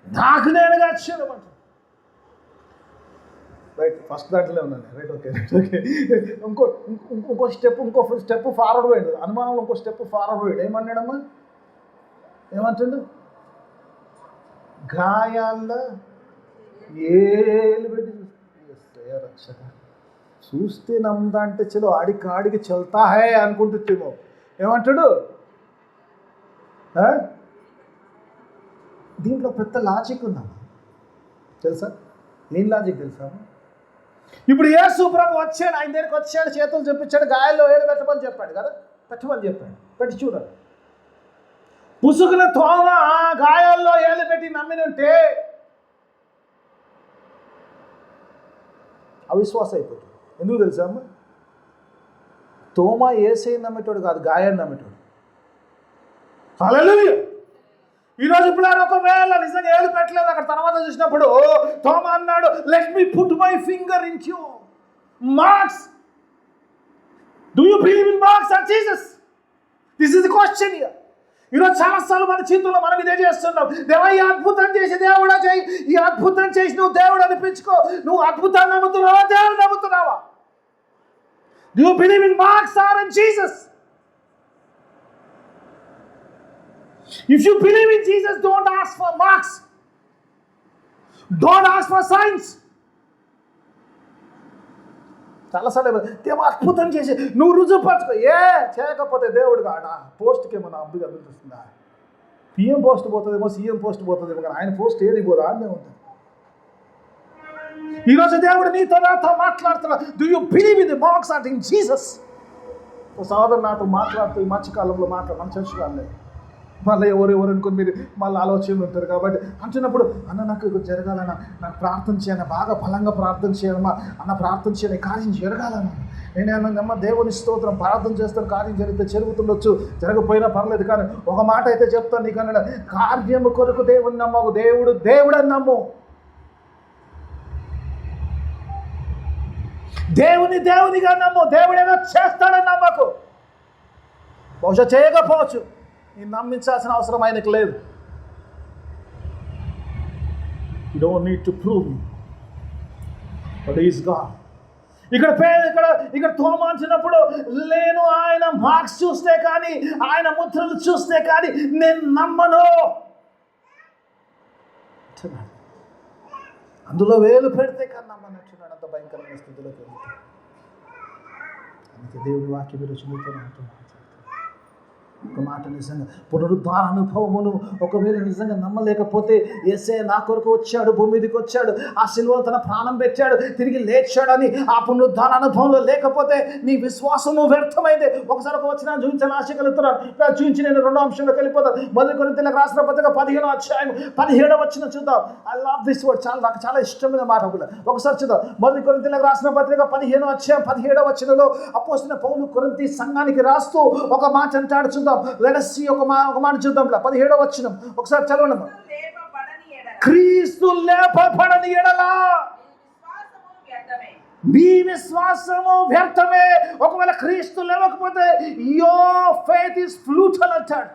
నాకు నేనుగా వచ్చాను. రైట్, ఫస్ట్ దాంట్లోనే ఉన్నాను. Right, okay. ఇంకో స్టెప్ ఫార్వర్డ్ పోయాడు. అనుమానంలో ఇంకో స్టెప్ ఫార్వర్డ్ పోయాడు. ఏమన్నాడమ్మా? ఏమంటుండు? గాయాల్లో ఏలు పెట్టి రక్షక చూస్తే నమ్ముతా అంటే చలో ఆడికి చల్తా హే అనుకుంటుంటేమో. ఏమంటాడు? దీంట్లో పెద్ద లాజిక్ ఉందమ్మా, తెలుసా? ఏం లాజిక్ తెలుసా? ఇప్పుడు యేసు ప్రభు వచ్చాడు, ఆయన దగ్గరికి వచ్చాడు, చేతులు చూపించాడు, గాయాల్లో ఏలు పెట్టమని చెప్పాడు కదా. పెట్టి చూడాలి. పుసుకుల తోమ గాయాల్లో ఏలు పెట్టి నమ్మినుంటే అవిశ్వాసం అయిపోతుంది. ఎందుకు తెలుసా అమ్మ? తోమా యేసయ్య నమ్మేటోడు కాదు, గాయాన్ని నమ్మేటోడు. హల్లెలూయా. ఈరోజు ఇప్పుడు ఆయన ఒకవేళ నిజంగా ఏలు పెట్టలేదు, అక్కడ తర్వాత చూసినప్పుడు తోమా అన్నాడు, let me put my finger in you marks. Do you believe in marks of Jesus? This is the question here. ఈరోజు చాలాసార్లు మన చేతుల్లో మనం ఇదే చేస్తున్నాం. దేవా, ఈ అద్భుతం చేసి దేవుడా చేయి, ఈ అద్భుతం చేసి నువ్వు దేవుడు అనిపించుకో. నువ్వు అద్భుతాన్ని నమ్ముతున్నావా, దేవుడు నమ్ముతున్నావా? Do you believe in marks or in Jesus? If you believe in Jesus, don't ask for marks. Don't ask for signs. చాలాసార్లు దేవా అద్భుతం చేసి నువ్వు రుజువుపరచుకో. చేయకపోతే దేవుడు కాడా? పోస్ట్కి ఏమన్నా అబ్బుగా అనిపిస్తుందా? పిఎం పోస్ట్ పోతుందేమో, సీఎం పోస్ట్ పోతుందేమో, కానీ ఆయన పోస్ట్ ఏది పోదా అనే ఉంటుంది. ఈరోజు దేవుడు నీతో నాతో మాట్లాడుతున్నా. Do you believe in the marks are in Jesus? ఒక సోదరు నాతో మాట్లాడుతూ ఈ మధ్యకాలంలో మన చర్చ్ కాలేదు, మళ్ళీ ఎవరు అనుకుని మీరు మళ్ళీ ఆలోచనలు ఉంటారు కాబట్టి అంటున్నప్పుడు, అన్న నాకు జరగాలన్నా, నాకు ప్రార్థన చేయను, బాగా బలంగా ప్రార్థన చేయనమ్మా అన్న, ప్రార్థన చేయని కార్యం జరగాలన్నా. నేను అన్నమ్మా దేవుని స్తోత్రం, ప్రార్థన చేస్తాను, కార్యం జరిగితే జరుగుతుండొచ్చు, జరగకపోయినా పర్లేదు, కానీ ఒక మాట అయితే చెప్తాను నీకు అన్నాడు, కార్యము కొరకు దేవుని నమ్మకు, దేవుడని నమ్ము. దేవునిగా నమ్ము. దేవుడు ఏదో చేస్తాడని నమ్మకు. బహుశా చేయకపోవచ్చు, నేను నమ్మించాల్సిన అవసరం ఆయనకు లేదు. You don't need to prove me, but he is God. ఇక్కడ తోమాంచినప్పుడు నేను ఆయన మార్క్స్ చూస్తే కానీ, ఆయన ముద్రలు చూస్తే కానీ నేను నమ్మను. అందులో వేలు పెడితే కానీ నమ్మనట్టున్నాడు. అంత భయంకరమైన స్థితిలోకి వెళ్తాడు. అందుకే దేవుడి వాక్యం రుచితో ఒక మాట, నిజంగా పునరుద్ధార అనుభవమును ఒకవేళ నిజంగా నమ్మలేకపోతే, యేసయ్య నా కొరకు వచ్చాడు, భూమి మీదకి వచ్చాడు, ఆ సిలువలో తన ప్రాణం పెట్టాడు, తిరిగి లేచాడని ఆ పునరుద్ధార అనుభవంలో లేకపోతే నీ విశ్వాసము వ్యర్థమైంది. ఒకసారి ఒక వచ్చిన చూపించాలని ఆశ కలుగుతున్నాను. చూపించి నేను రెండో అంశంలోకి వెళ్ళిపోతాను. మొదటి కొరింథీయులకు రాసిన పత్రిక 15వ అధ్యాయం 17వ వచనం చూద్దాం. I love this word. నాకు చాలా ఇష్టమైన మాట. ఒకసారి చూద్దాం. మొదటి కొరింథీయులకు రాసిన పత్రిక 15వ అధ్యాయం 17వ వచనంలో అపోస్తలుడైన పౌలు కొరింథీ సంఘానికి రాస్తూ ఒక మాట అంటాడు. చూద్దాం. Let us see ఒక మాట చూద్దాం. 17వ వచనం ఒకసారి చదవండి. క్రీస్తు లేపబడని ఎడల మీ విశ్వాసము వ్యర్థమే. ఒకవేళ క్రీస్తు లేవకపోతే your faith is futile అంటాడు.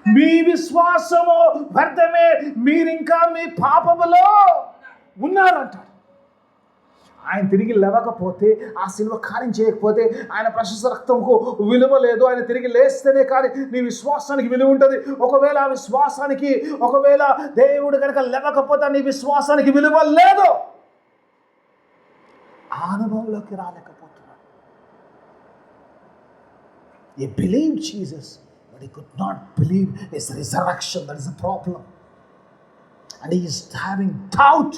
మీ విశ్వాసము వ్యర్థమే, మీరింకా మీ పాపములో ఉన్నారంటాడు. ఆయన తిరిగి లేవకపోతే, ఆ సిలువ కార్యం చేయకపోతే ఆయన ప్రశస్త రక్తంకు విలువ లేదు. ఆయన తిరిగి లేస్తేనే కానీ నీ విశ్వాసానికి విలువ ఉంటుంది. ఒకవేళ ఆ విశ్వాసానికి, ఒకవేళ దేవుడు కనుక లేవకపోతే నీ విశ్వాసానికి విలువ లేదు. ఆ అనుభవంలోకి రాలేకపోతున్నాడు. He believed Jesus, but he could not believe his resurrection. That is the problem. And he is having doubt.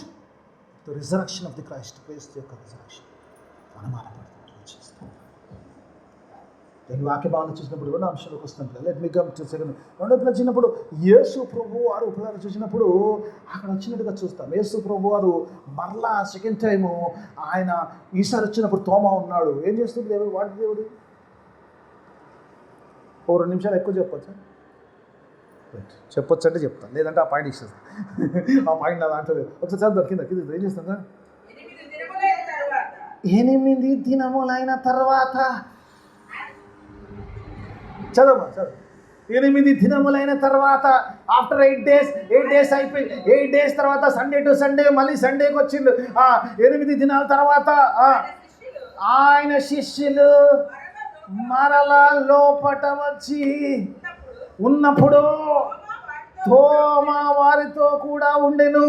The resurrection of the Christ, క్రీస్తు యొక్క resurrection అనుమానపడుతుంది. నేను వాక్య భావన చూసినప్పుడు రెండు అంశాలకు వస్తున్నప్పుడు let me come to second. రెండో పిల్లలు వచ్చినప్పుడు యేసు ప్రభు వారు పిల్లలు చూసినప్పుడు అక్కడ వచ్చినట్టుగా చూస్తాం. యేసు ప్రభు వారు మరలా సెకండ్ టైము ఆయన ఈసారి వచ్చినప్పుడు తోమా ఉన్నాడు. ఏం చేస్తుంది దేవుడు? వాటి దేవుడు ఓ 2 నిమిషాలు ఎక్కువ చెప్పొచ్చు అంటే చెప్తాను, లేదంటే ఆ పాయింట్ ఇచ్చేస్తాను. ఆ పాయింట్ నా దాంట్లో లేదు. ఒకసారి చదువు కింద ఏం చేస్తాను? 8 దినములైన తర్వాత చదువు 8 దినములైన తర్వాత ఆఫ్టర్ 8 days అయిపోయి 8 days తర్వాత సండే టు సండే మళ్ళీ సండేకి వచ్చిండు. 8 దినాల తర్వాత ఆయన శిష్యులు మరలా లోపట వచ్చి ఉన్నప్పుడు తోమా వారితో కూడా ఉండెను.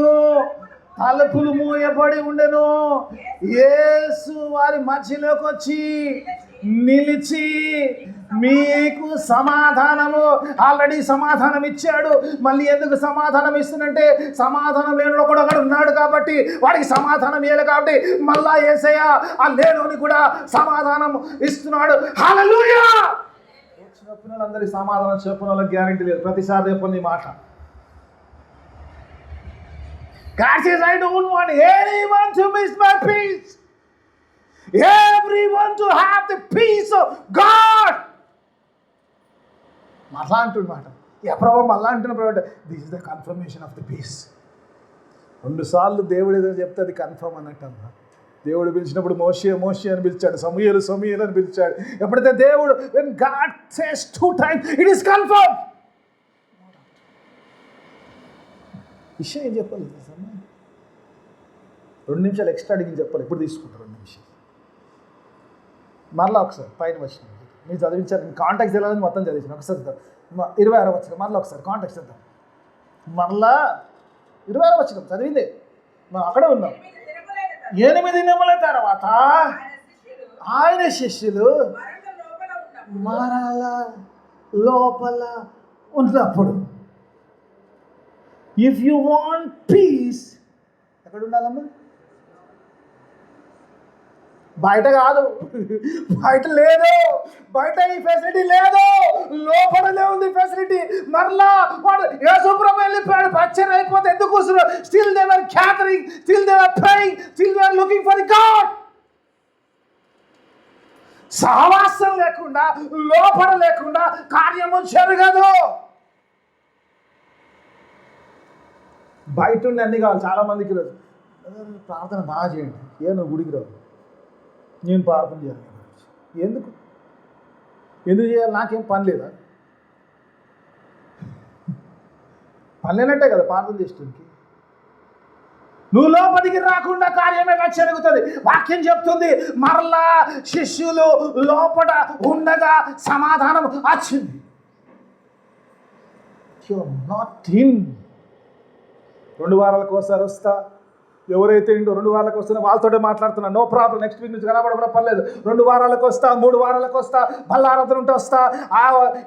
తలుపులు మూయబడి ఉండెను. యేసు వారి మధ్యలోకి వచ్చి నిలిచి మీకు సమాధానము, ఆల్రెడీ సమాధానం ఇచ్చాడు. మళ్ళీ ఎందుకు సమాధానం ఇస్తున్నంటే సమాధానం లేనిలో కూడా ఒకడు ఉన్నాడు కాబట్టి వాడికి సమాధానం ఇవ్వాలి. కాబట్టి మళ్ళా యేసయ్య ఆ లేనోని కూడా సమాధానం ఇస్తున్నాడు. హల్లెలూయా! చెప్పిన వాళ్ళందరికీ సమాధానం చెప్పిన వాళ్ళకి గ్యారెంటీ లేదు. ప్రతిసారి చెప్పని మాట. God says, I don't want anyone to miss my peace. Everyone to have the peace of God. మళ్ళా అంటున్న మాట. ప్రభావం మళ్ళా అంటున్న ప్రభావం. This is the confirmation of the peace. 2 సార్లు దేవుడు ఏదో చెప్తే అది కన్ఫర్మ్ అన్నట్టు అమ్మా. దేవుడు పిలిచినప్పుడు మోషే అని పిలిచాడు, సమూయేలు అని పిలిచాడు. ఎప్పుడైతే దేవుడు when God says 2 times it is confirmed. విషయం ఏం చెప్పాలి? 2 నిమిషాలు ఎక్స్ట్రా అడిగి చెప్పాలి. ఇప్పుడు తీసుకుంటారు 2 నిమిషాలు. మరలా ఒకసారి పైన వచ్చిన మీరు చదివించారు. నేను కాంటాక్ట్స్ వెళ్ళాలని మొత్తం చదివించాను. ఒకసారి 26వ వచ్చిన మరలా ఒకసారి కాంటాక్ట్స్ వెళ్తాం. మరలా 26వ వచ్చిన చదివింది అక్కడే ఉన్నాం. 8 దినముల తర్వాత ఆయన శిష్యులు మరలా లోపల ఉన్నప్పుడు, ఇఫ్ యు వాంట్ పీస్ ఎక్కడ ఉండాలమ్మా? బయట కాదు, బయట లేదు, బయట ఈ ఫెసిలిటీ లేదు, లోపలనే ఉంది ఫెసిలిటీ. మరలా వాడు యేసుప్రభు వెళ్ళిపోయాడు. పచ్చని అయిపోతే ఎందుకు కూర్చున్నారు? Still they were gathering, still they were praying, still they were looking for the God. సహవాసం లేకుండా, లోపల లేకుండా కార్యము జరగదు. బయట ఉండి అన్ని కావాలి. చాలా మందికి ప్రార్థన బాగా చేయండి. నువ్వు గుడికి రావు. నేను ప్రార్థన చేయాలి. ఎందుకు ఎందుకు చేయాలి? నాకేం పని లేదా? పని లేనట్టే కదా ప్రార్థన చేసేటికి. నువ్వు లోపలికి రాకుండా కార్యం ఎలా జరుగుతుంది? వాక్యం చెప్తుంది, మరలా శిష్యులు లోపల ఉండగా సమాధానం వచ్చింది. నాట్ ఇన్ 2 వారాలకు ఒకసారి వస్తా, ఎవరైతే ఇంటో 2 వారాలకు వస్తున్నా వాళ్ళతోటే మాట్లాడుతున్నా, నో ప్రాబ్లం, నెక్స్ట్ వీక్ నుంచి కనబడకుండా పర్లేదు. 2 వారాలకు వస్తా, 3 వారాలకు వస్తా, మళ్ళీ ఆరాధన ఉంటే వస్తా,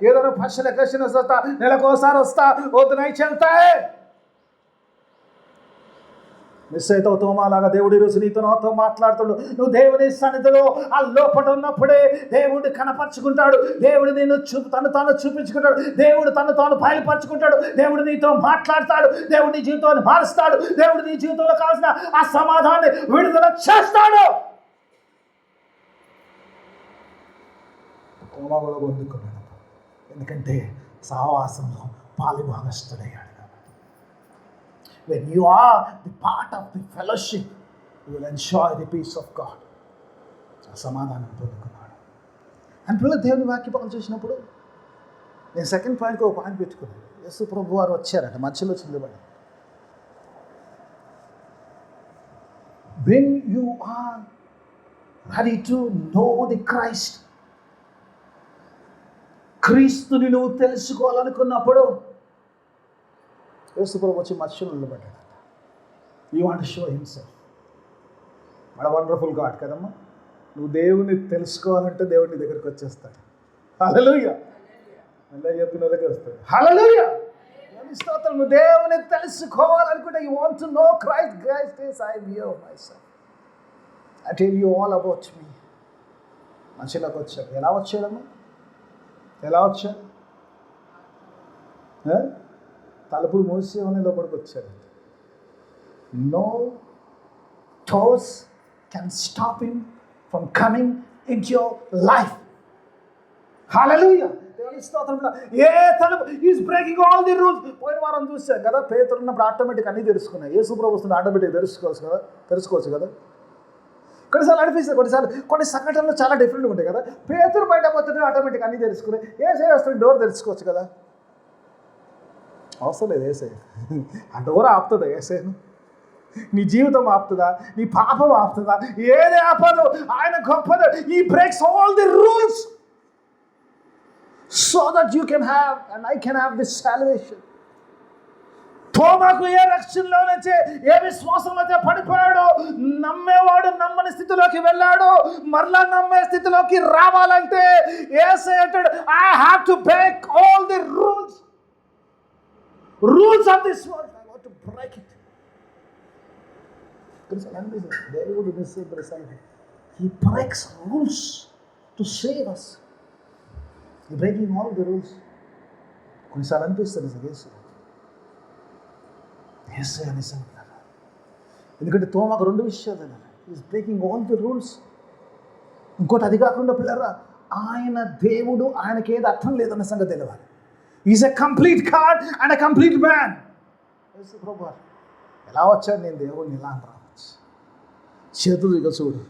ఏదైనా ఫంక్షన్ ఎక్షన్ వస్తా, నెలకు ఒకసారి వస్తా, వద్దు నై చెల్తాయి. మిస్ అవుతావు తోమా లాగా. దేవుడి రోజు నీతో నాతో మాట్లాడుతాడు. నువ్వు దేవుని సన్నిధిలో ఆ లోపల ఉన్నప్పుడే దేవుడు కనపరుచుకుంటాడు. దేవుడు నేను తను తాను చూపించుకుంటాడు. దేవుడు తను తాను బయలుపరుచుకుంటాడు. దేవుడు నీతో మాట్లాడతాడు. దేవుడు నీ జీవితాన్ని మారుస్తాడు. దేవుడు నీ జీవితంలో కావాల్సిన ఆ సమాధానాన్ని విడుదల చేస్తాడు. తోమా కూడా పొందుకున్నాడు, ఎందుకంటే సహవాసంలో పాలుభాగస్తుడయ్యాడు. When you are the part of the fellowship, you will enjoy the peace of God. సమాధానం పొందుకున్నాడు. అని పిల్లలు దేవుని వాక్య చూసినప్పుడు నేను సెకండ్ పాయింట్కి ఒక పాయింట్ పెట్టుకున్నాను. యేసు ప్రభు వారు వచ్చారట, మధ్యలో నిలబడి. When you are ready to know the Christ, క్రీస్తుని నువ్వు తెలుసుకోవాలనుకున్నప్పుడు యేసు ప్రభు వచ్చి మధ్యలో నిలబడ్డాడు. You want to show himself. మన వండర్ఫుల్ గాడ్ కదమ్మా. నువ్వు దేవుని తెలుసుకోవాలంటే దేవుడి దగ్గరికి వచ్చేస్తాడు. హల్లెలూయా. అలా చెప్పిన వాళ్ళకే వస్తాడు. హల్లెలూయా. స్తోత్రం. నువ్వు దేవుని తెలుసుకోవాలనుకుంటే you want to know Christ. Christ is eye view my self. I tell you all about me. మధ్యలోకి వచ్చాడు. ఎలా వచ్చాడమ్మా? ఎలా వచ్చాడు? తలుపులు మూసేవని లోపలికి వచ్చాడు. No doors can stop him from coming in your life. Hallelujah. దేవుని స్తోత్రం. ఏ తలుపు is breaking all the rules. పోయిన వారం చూసాం కదా, పేతురు ఉన్నప్పుడు ఆటోమేటిక్ అన్నీ తెలుసుకున్నాయి. యేసు ప్రభు వస్తుంది, ఆటోమేటిక్ తెలుసుకోవచ్చు కదా. కొన్నిసార్లు అనిపిస్తుంది, కొన్ని సంఘటనలు చాలా డిఫరెంట్గా ఉంటాయి కదా. పేతురు బయట పోతుంటే ఆటోమేటిక్ అన్నీ తెలుసుకున్నాయి. ఏసై వస్తుంది, డోర్ తెలుసుకోవచ్చు కదా. అవసరం లేదు ఏసై. ఆ డోర్ ఆపుతుందా ఏసైను? నీ జీవితం ఆపుతుందా? నీ పాపం ఆపుతుందా? ఏది ఆపదు. ఆయన గొప్పది. ఈ breaks all the rules so that you can have and I can have this salvation. తోమాకు ఏ రక్షణలో నుంచి, ఏ విశ్వాసంలో అయితే పడిపోయాడో, నమ్మేవాడు నమ్మని స్థితిలోకి వెళ్ళాడు. మరలా నమ్మే స్థితిలోకి రావాలంటే యేసయ్య అంటాడు, I have to break all the rules of this world. I want to break it. దేవుడు he breaks rules to save us. He breaking all the rules. కొన్నిసార్లు అనిపిస్తుంది యేసు అనేసి. ఎందుకంటే తోమాకు 2 విషయాలు అన్నారు. Is breaking all the rules. ఇంకోటి అది కాకుండా పిల్లరా, ఆయన దేవుడు, ఆయనకి ఏది అర్థం లేదన్న సంగతి తెలియాలి. Is a complete God and a complete man. యేసు ప్రభు ఎలా వచ్చాడు? నేను దేవుడిని ఇలా రావచ్చు. చేతులు ఇక చూడు.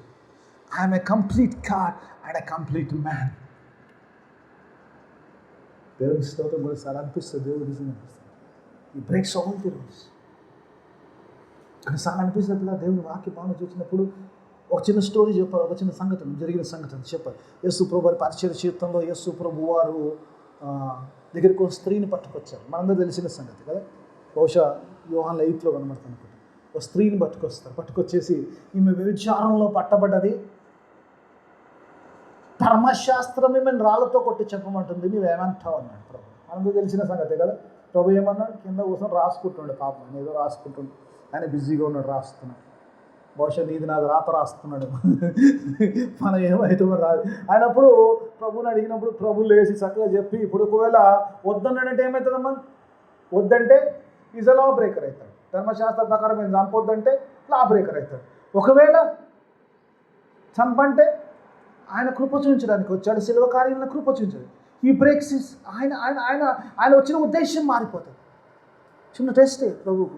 I'm a complete God and a complete man. దేవుని స్తోత్రం. కూడా చాలా అనిపిస్తుంది దేవుడు నిజంగా అనిపిస్తుంది. ఈ బ్రేక్స్ ఆల్ ది రూల్స్. కొన్నిసార్లు అనిపిస్తుంది దేవుని వాక్య భావన చూసినప్పుడు. ఒక చిన్న స్టోరీ చెప్పాలి, ఒక చిన్న సంఘటన, జరిగిన సంఘటన చెప్పాలి. యేసు ప్రభు వారి పరిచయ జీవితంలో యేసు ప్రభు వారు దగ్గరికి ఒక స్త్రీని పట్టుకొచ్చారు. మనందరూ తెలిసిన సంగతి కదా. బహుశా యోహాను 8లో కనబడుతుంది అనుకుంటా. ఒక స్త్రీని పట్టుకొచ్చేసి ఈమె వ్యభిచారంలో పట్టబడ్డది, ధర్మశాస్త్రం ఈమెను రాళ్ళతో కొట్టి చెప్పమంటుంది, నువ్వేమంటావు అన్నాడు ప్రభు. మనందరూ తెలిసిన సంగతే కదా. ప్రభు ఏమన్నాడు? కింద కూర్చొని రాసుకుంటుండే. పాపం ఆయన ఏదో రాసుకుంటుండే. ఆయన బిజీగా ఉన్నాడు, రాస్తున్నాడు. బహుశా నీది నాది రాత రాస్తున్నాడు. మనం ఏమైతే రాదు. ఆయనప్పుడు ప్రభుని అడిగినప్పుడు ప్రభు లేచి చక్కగా చెప్పి, ఇప్పుడు ఒకవేళ వద్దన్నాడంటే ఏమవుతుందమ్మా? వద్దంటే ఈజ్ అ లా బ్రేకర్ అవుతాడు. ధర్మశాస్త్ర ప్రకారం నేను చంపొద్దంటే లా బ్రేకర్ అవుతాడు. ఒకవేళ చంపంటే ఆయన కృప చూపించడానికి వచ్చాడు, శిలువ కార్యంలో కృప చూపించాడు. ఈ బ్రేక్స్ ఆయన ఆయన ఆయన ఆయన వచ్చిన ఉద్దేశం మారిపోతుంది. చిన్న టెస్టే ప్రభుకు.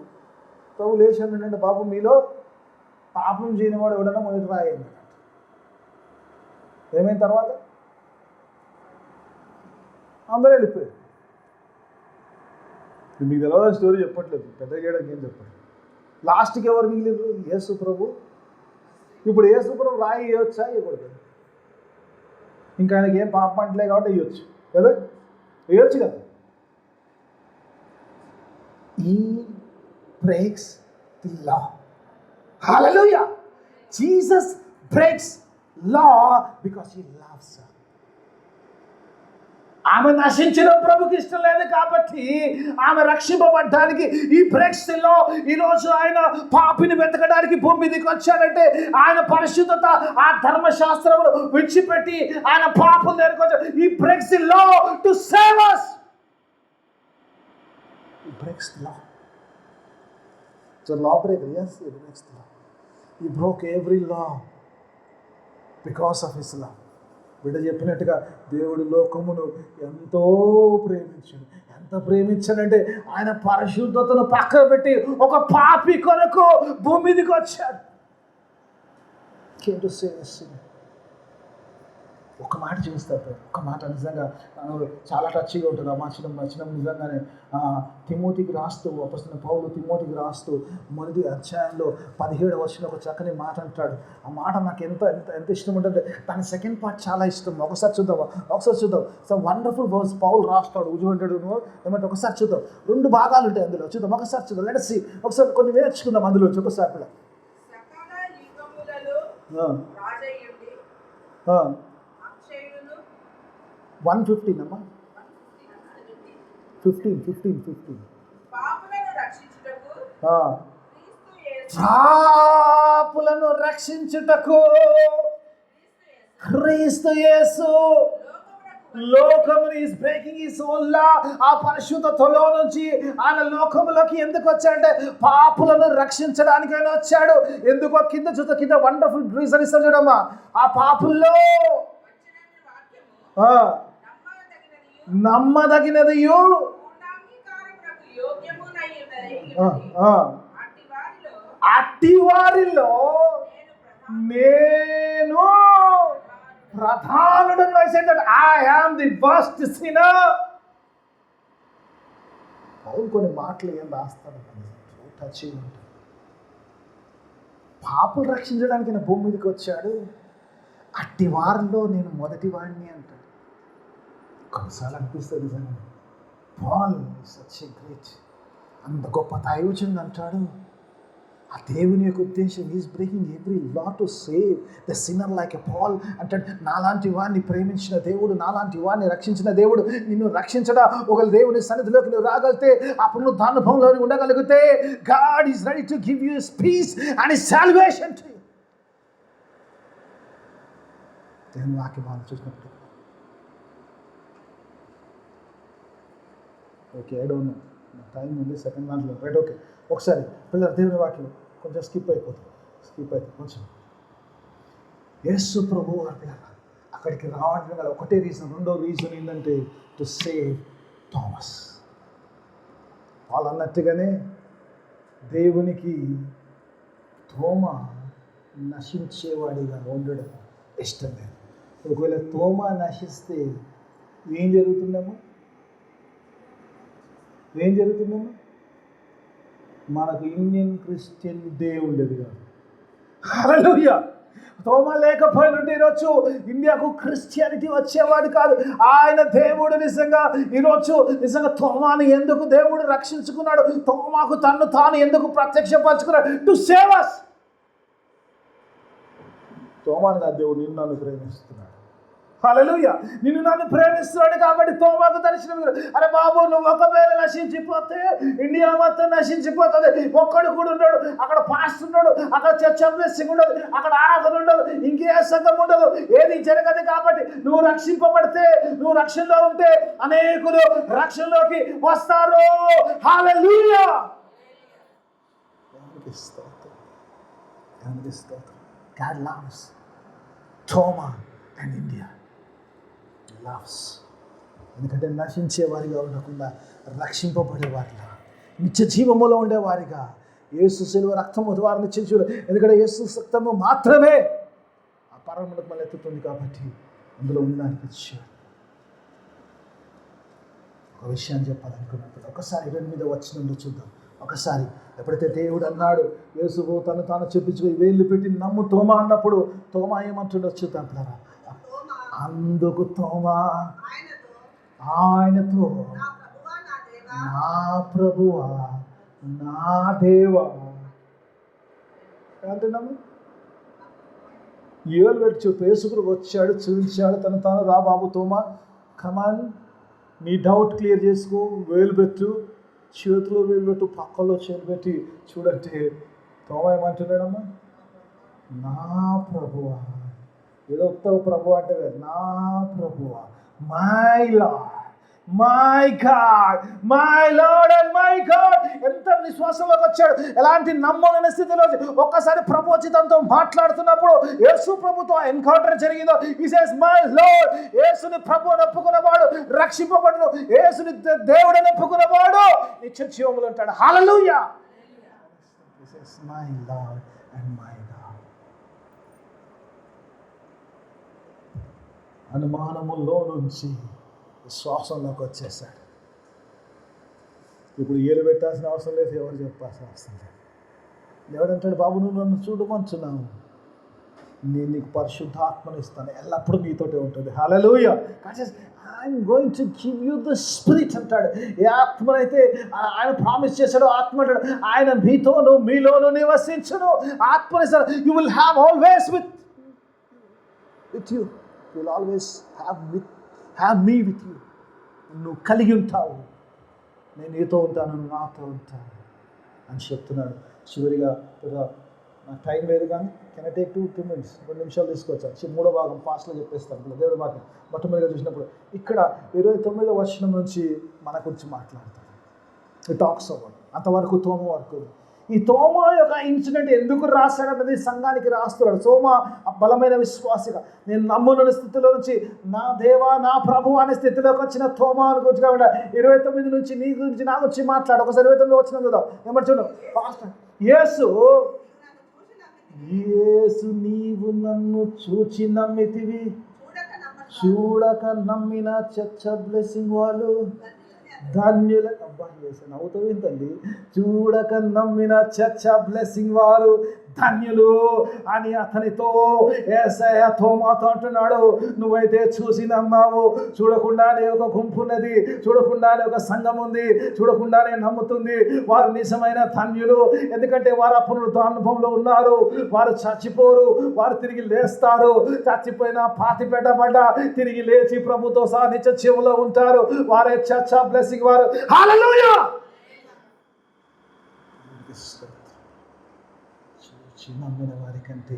ప్రభు లేచి అంటే, బాబు మీలో పాపం చేయని వాడు ఎవడన్నా మొదటి రాయండి. ఏమైన తర్వాత అందరూ వెళ్ళిపోయారు. మీకు తెలియదు స్టోరీ చెప్పట్లేదు, పెద్దగా చేయడానికి ఏం చెప్పట్లేదు. లాస్ట్కి ఎవరు మిగిలిరు? యేసు ప్రభు. ఇప్పుడు యేసు ప్రభు రాయి వేయొచ్చా? ఇవ్వకూడదు. ఇంకా ఆయనకి ఏం పాపం అంటలే కాబట్టి వేయొచ్చు కదా, వేయొచ్చు కదా. He breaks the law. Hallelujah. Jesus breaks law because he loves her. ఆమె నశించడం ప్రభుకి ఇష్టం లేదు కాబట్టి ఆమె రక్షింపబడ్డానికి ఈ బ్రేక్స్ ది లా. ఈరోజు ఆయన పాపిని వెతకడానికి భూమి మీదకి వచ్చాడంటే ఆయన పరిశుద్ధత, ఆ ధర్మశాస్త్రములు విడిచిపెట్టి ఆయన పాపం దగ్గరికి వచ్చాడు. He breaks the law to save us. He breaks the law. It's a lawbreaker. Yes, he breaks the law. He broke every law because of his love. బిడ్డ చెప్పినట్టుగా దేవుడు లోకమును ఎంతో ప్రేమించాడు. ఎంత ప్రేమించాడంటే ఆయన పరిశుద్ధతను పక్కన పెట్టి ఒక పాపి కొరకు భూమి మీదకి వచ్చాడు. ఒక మాట చూస్తారు, ఒక మాట నిజంగా చాలా టచ్గా ఉంటుంది. ఆ వచనం నిజంగానే తిమోతికి రాస్తూ, అపొస్తలుడైన పౌలు తిమోతికి రాస్తూ మొదటి అధ్యాయంలో 17వ వచనంలో ఒక చక్కని మాట అంటాడు. ఆ మాట నాకు ఎంత ఎంత ఎంత ఇష్టం ఉంటుంది. దాని సెకండ్ పార్ట్ చాలా ఇష్టం. ఒకసారి చూద్దాం. సో వండర్ఫుల్ వర్స్ పౌలు రాస్తాడు. ఉజుంటాడు ఏమంటే ఒకసారి చూద్దాం. 2 భాగాలు ఉంటాయి అందులో. చూద్దాం, ఒకసారి చూద్దాం. Let's see. ఒకసారి కొన్ని నేర్చుకుందాం అందులో. ఒకసారి కూడా 115 అమ్మా, 15. పాపులను రక్షించుటకు క్రీస్తు యేసు లోకముని is breaking his own law. ఆ పరిశుద్ధతలో నుంచి ఆయన లోకములోకి ఎందుకు వచ్చాడంటే పాపులను రక్షించడానికి ఆయన వచ్చాడు. ఎందుకో కింద చూస్తే కింద వండర్ఫుల్ రీజన్ ఇస్తాడు చూడమ్మా. ఆ పాపుల్లో నమ్మదగినది అట్టి వారిలో నేను ప్రధానుడను. I am the first sinner. అవును, కొన్ని మాటలు ఏం రాస్తాడు టచ్ ఉంటుంది. పాపులు రక్షించడానికి నేను భూమి మీదకి వచ్చాడు. అట్టి వారిలో నేను మొదటి వాడిని అంటాడు. కొన్నిసార్లు అనిపిస్తుంది నిజంగా పాల్ సచ్ ఎ గ్రేట్, అంత గొప్ప దైవజనుడు అంటాడు. ఆ దేవుని యొక్క ఉద్దేశం is breaking every law to save the sinner like a Paul అంటాడు. నాలాంటి వాడిని ప్రేమించిన దేవుడు, నాలాంటి వాడిని రక్షించిన దేవుడు నిన్ను రక్షించడా. ఒకవేళ దేవుని సన్నిధిలోకి నువ్వు రాగలిగితే, అప్పుడు నువ్వు అనుభవంలో ఉండగలిగితే, God is ready to give you his piece and his salvation to you. దేవుని వాక్యం చూసినప్పుడు okay, I don't know, time ఉంది సెకండ్ దాంట్లో రైట్. ఓకే, ఒకసారి పిల్లలు దేవుని వాక్యం కొంచెం స్కిప్ అయిపోతుంది కొంచెం. యేసు ప్రభు వారి అక్కడికి రావడానికి గల ఒకటే రీజన్. రెండో రీజన్ ఏంటంటే టు సేవ్ థామస్. వాళ్ళు అన్నట్టుగానే దేవునికి తోమ నశించేవాడిగా ఉండడం ఇష్టం లేదు. ఒకవేళ తోమ నశిస్తే ఏం జరుగుతుందమ్మా? మనకు ఇండియన్ క్రిస్టియన్ డే ఉండేది కాదు. హల్లెలూయా. తోమ లేకపోయినట్టు ఈరోజు ఇండియాకు క్రిస్టియానిటీ వచ్చేవాడు కాదు. ఆయన దేవుడు ఈరోజు నిజంగా తోమాను ఎందుకు దేవుడు రక్షించుకున్నాడు? తోమాకు తన్ను తాను ఎందుకు ప్రత్యక్షపరచుకున్నాడు? To save us. తోమాను కాదు, దేవుడు నిన్ను నన్ను ప్రేమిస్తున్నాడు. హల్లెలూయా. నిన్ను నన్ను ప్రేమిస్తున్నాడు కాబట్టి తోమాకు దర్శనం. అరే బాబు, నువ్వు ఒకవేళ నశించిపోతే ఇండియా మొత్తం నశించిపోతుంది. ఒక్కడు కూడా ఉండడు. అక్కడ పాస్టర్ ఉండడు, అక్కడ చర్చ్ బ్లెస్సింగ్ ఉండదు, అక్కడ ఆరాధన ఉండదు, ఇంకే సంఘం ఉండదు, ఏది జరగదు. కాబట్టి నువ్వు రక్షింపబడితే, నువ్వు రక్షణలో ఉంటే అనేకులు రక్షణలోకి వస్తారు. హల్లెలూయా. God loves Toma and India. Loves. ఎందుకంటే నశించే వారిగా ఉండకుండా రక్షింపబడేవారిగా, నిత్య జీవములో ఉండేవారిగా యేసు శిలువ రక్తము ద్వారా నిత్య జీవం. ఎందుకంటే యేసు రక్తము మాత్రమే ఆ పరమునకు మళ్ళీ ఎత్తుతుంది. కాబట్టి అందులో ఉండడానికి ఇచ్చాడు. ఒక విషయాన్ని చెప్పాలనుకున్నప్పుడు ఒకసారి 8వ వచనంలో చూద్దాం. ఒకసారి ఎప్పుడైతే దేవుడు అన్నాడు యేసు తాను చెప్పించుకో వేళ్ళు పెట్టి నమ్ము తోమా అన్నప్పుడు తోమా ఏమంటుండో చూద్దాం పిల్లరా. అందుకు తోమా ఆయనతో నా ప్రభువా నా దేవా అంటున్నాము. ఏళ్ళు పెట్టి పేసుకుడు వచ్చాడు, చూపించాడు తాను రా బాబు తోమా కమాన్, నీ డౌట్ క్లియర్ చేసుకో, వేలు పెట్టు, చేతిలో వేలు పెట్టు, పక్కలో చేతులు పెట్టి చూడంటే తోమా ఏమంటున్నాడమ్మా, నా ప్రభువా. ఏదో ఉత్తమ ప్రభు అంటే నా ప్రభువా, my lord my God, my Lord and my God. ఎంత విశ్వాసంలోకి వచ్చాడు, ఎలాంటి నమ్మకమైన స్థితిలో. ఒక్కసారి ప్రభు వచ్చి తనతో మాట్లాడుతున్నప్పుడు యేసు ప్రభుతో ఎన్కౌంటర్ జరిగిందో. హి సేస్ మై లార్డ్. యేసుని ప్రభువుని ఒప్పుకున్నవాడు రక్షింపబడును, యేసుని దేవుడని ఒప్పుకున్నవాడు నిత్య జీవములో ఉంటాడు. Hallelujah. He says my Lord and my God. అనుమానములో నుంచి విశ్వాసంలోకి వచ్చేసాడు. ఇప్పుడు ఏలు పెట్టాల్సిన అవసరం లేదు, ఎవరు చెప్పాల్సిన అవసరం లేదు. దేవుడు అంటాడు, బాబు నువ్వు నన్ను చూడమంటున్నావు, నేను నీకు పరిశుద్ధాత్మను ఇస్తాను, ఎల్లప్పుడూ నీతోటే ఉంటుంది. Hallelujah. I'm going to give you the spirit అంటాడు. ఏ ఆత్మనైతే ఆయన ప్రామిస్ చేశాడో ఆత్మ అంటాడు, ఆయన మీతోను మీలోను నివసించును. ఆత్మనిస్తాడు. You will have always with you, you will always have me with you. నువ్వు కలిగి ఉంటావు, నేను నీతో ఉంటాను, నువ్వు నాతో ఉంటాను అని చెప్తున్నాడు. చివరిగా నాకు టైం లేదు కానీ కెన్ ఐ టేక్ 2 minutes, 2 నిమిషాలు తీసుకోవచ్చా? 3వ భాగం ఫాస్ట్లో చెప్పేస్తాను. దేవుడు మాట మొట్టమొదటిగా చూసినప్పుడు ఇక్కడ 29వ వచనం నుంచి మన గురించి మాట్లాడతాడు. ఈ టాక్స్ అవ్వడు అంతవరకు తోమ వరకు. ఈ తోమ యొక్క ఇన్సిడెంట్ ఎందుకు రాశాడన్నది సంఘానికి రాస్తున్నాడు. తోమ బలమైన విశ్వాసిగా, నేను నమ్మున స్థితిలో నుంచి నా దేవా నా ప్రభు అనే స్థితిలోకి వచ్చిన తోమా గురించి కాబట్టి 29 నుంచి నీ గురించి నా గురించి మాట్లాడు. ఒకసారి 29 వచ్చిన చూద్దాం. ఏమంటే చూద్దాం ఫాస్ట్. యేసు నీవు నన్ను చూచి నమ్మితివి, చూడక నమ్మిన చర్చ బ్లెస్సింగ్ వాళ్ళు ధన్యుల. అబ్బా చేసి నవ్వుతావు ఏంటండి. చూడక నమ్మిన చర్చ బ్లెస్సింగ్ వారు ధన్యులు అని అతనితో యేసయ్య తోమాతో అంటున్నాడు. నువ్వైతే చూసి నమ్మావు, చూడకుండానే ఒక గుంపు ఉన్నది, చూడకుండానే ఒక సంఘం ఉంది, చూడకుండానే నమ్ముతుంది, వారు నిజమైన ధన్యులు. ఎందుకంటే వారు అనుభవంలో ఉన్నారు. వారు చచ్చిపోరు, వారు తిరిగి లేస్తారు. చచ్చిపోయినా పాతి పెట్టబడ్డా తిరిగి లేచి ప్రభుతో సహా నిత్య జీవంలో ఉంటారు. వారే చర్చ బ్లెస్సింగ్ వారు. హల్లెలూయా. నమ్మిన వారి కంటే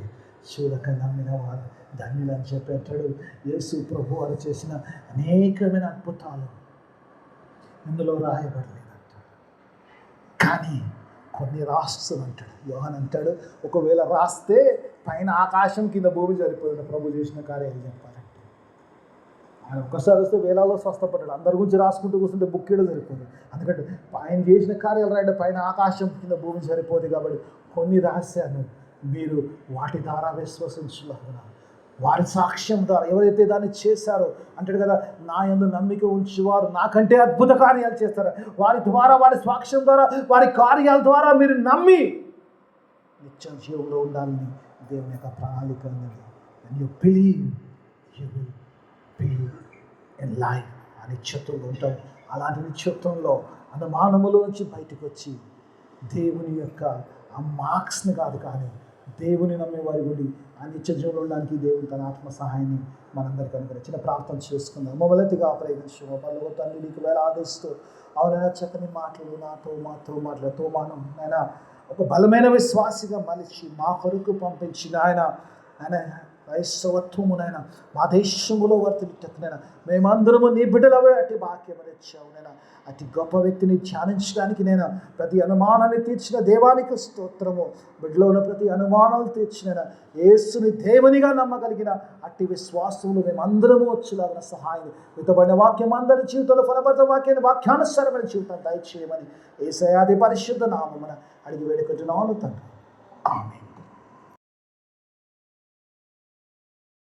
చూడక నమ్మిన వారు ధన్యులు అని చెప్పి అంటాడు. యేసు ప్రభు వారు చేసిన అనేకమైన అద్భుతాలు ఇందులో రాయబడలేదంటాడు, కానీ కొన్ని రాస్తుంది అంటాడు. యోహాన్ అంటాడు, ఒకవేళ రాస్తే పైన ఆకాశం కింద భూమి సరిపోయింది ప్రభు చేసిన కార్యాలు చెప్పాలంటే. ఆయన ఒక్కసారి వస్తే వేలాలో స్వస్థపడ్డాడు. అందరి గురించి రాసుకుంటూ కూర్చుంటే బుక్ ఏడో సరిపోదు. ఎందుకంటే ఆయన చేసిన కార్యాలు రాయడం పైన ఆకాశం కింద భూమి సరిపోదు. కాబట్టి కొన్ని రహస్యాలు మీరు వాటి ద్వారా విశ్వసించులాగా, వారి సాక్ష్యం ద్వారా ఎవరైతే దాన్ని చేశారో అంటాడు కదా, నా యందు నమ్మిక ఉంచేవారు నాకంటే అద్భుత కార్యాలు చేస్తారు. వారి ద్వారా, వారి సాక్ష్యం ద్వారా, వారి కార్యాల ద్వారా మీరు నమ్మి నిత్య జీవంలో ఉండాలని దేవుని యొక్క ప్రణాళిక ఉన్నది. And you believe you will be in life. ఆ నిత్యత్వంలో ఉంటాం. అలాంటి నిత్యత్వంలో అనుమానములో నుంచి బయటకు వచ్చి దేవుని యొక్క ఆ మార్క్స్ని కాదు కానీ దేవుని నమ్మే వారి గుడి ఆ నిత్య జీవంలో ఉండడానికి దేవుని తన ఆత్మ సహాయాన్ని మనందరికీ అనుకుని చిన్న ప్రార్థన చేసుకుందాం. మొదటిగా ప్రయోగించు పనులు తల్లి నీకు వేళ ఆదేశిస్తూ అవునైనా చక్కని మాటలు నాతో మాట్లాడుతూ మాను ఆయన ఒక బలమైన విశ్వాసిగా మలిచి మా కొరకు పంపించిన ఆయన క్రైస్తవత్వమునైనా మా దేశములో వర్తిలిట్టకునైనా మేమందరము నీ బిడ్డలవే అట్టి వాక్యమని ఇచ్చావునైనా అతి గొప్ప వ్యక్తిని ధ్యానించడానికి నేను ప్రతి అనుమానాన్ని తీర్చిన దేవానికి స్తోత్రము. బిడ్డలో ఉన్న ప్రతి అనుమానాలు తీర్చిన యేసుని దేవునిగా నమ్మగలిగిన అట్టి విశ్వాసములు మేమందరము వచ్చేలాగిన సహాయం వితబడిన వాక్యం అందరి జీవితంలో ఫలభద్ర వాక్యాన్ని వాక్యానుసారమైన జీవితం దయచేయమని యేసయ్య పరిశుద్ధ నామమున అడిగి వేడుకుంటున్నాను తండ్రి. ఆమేన్.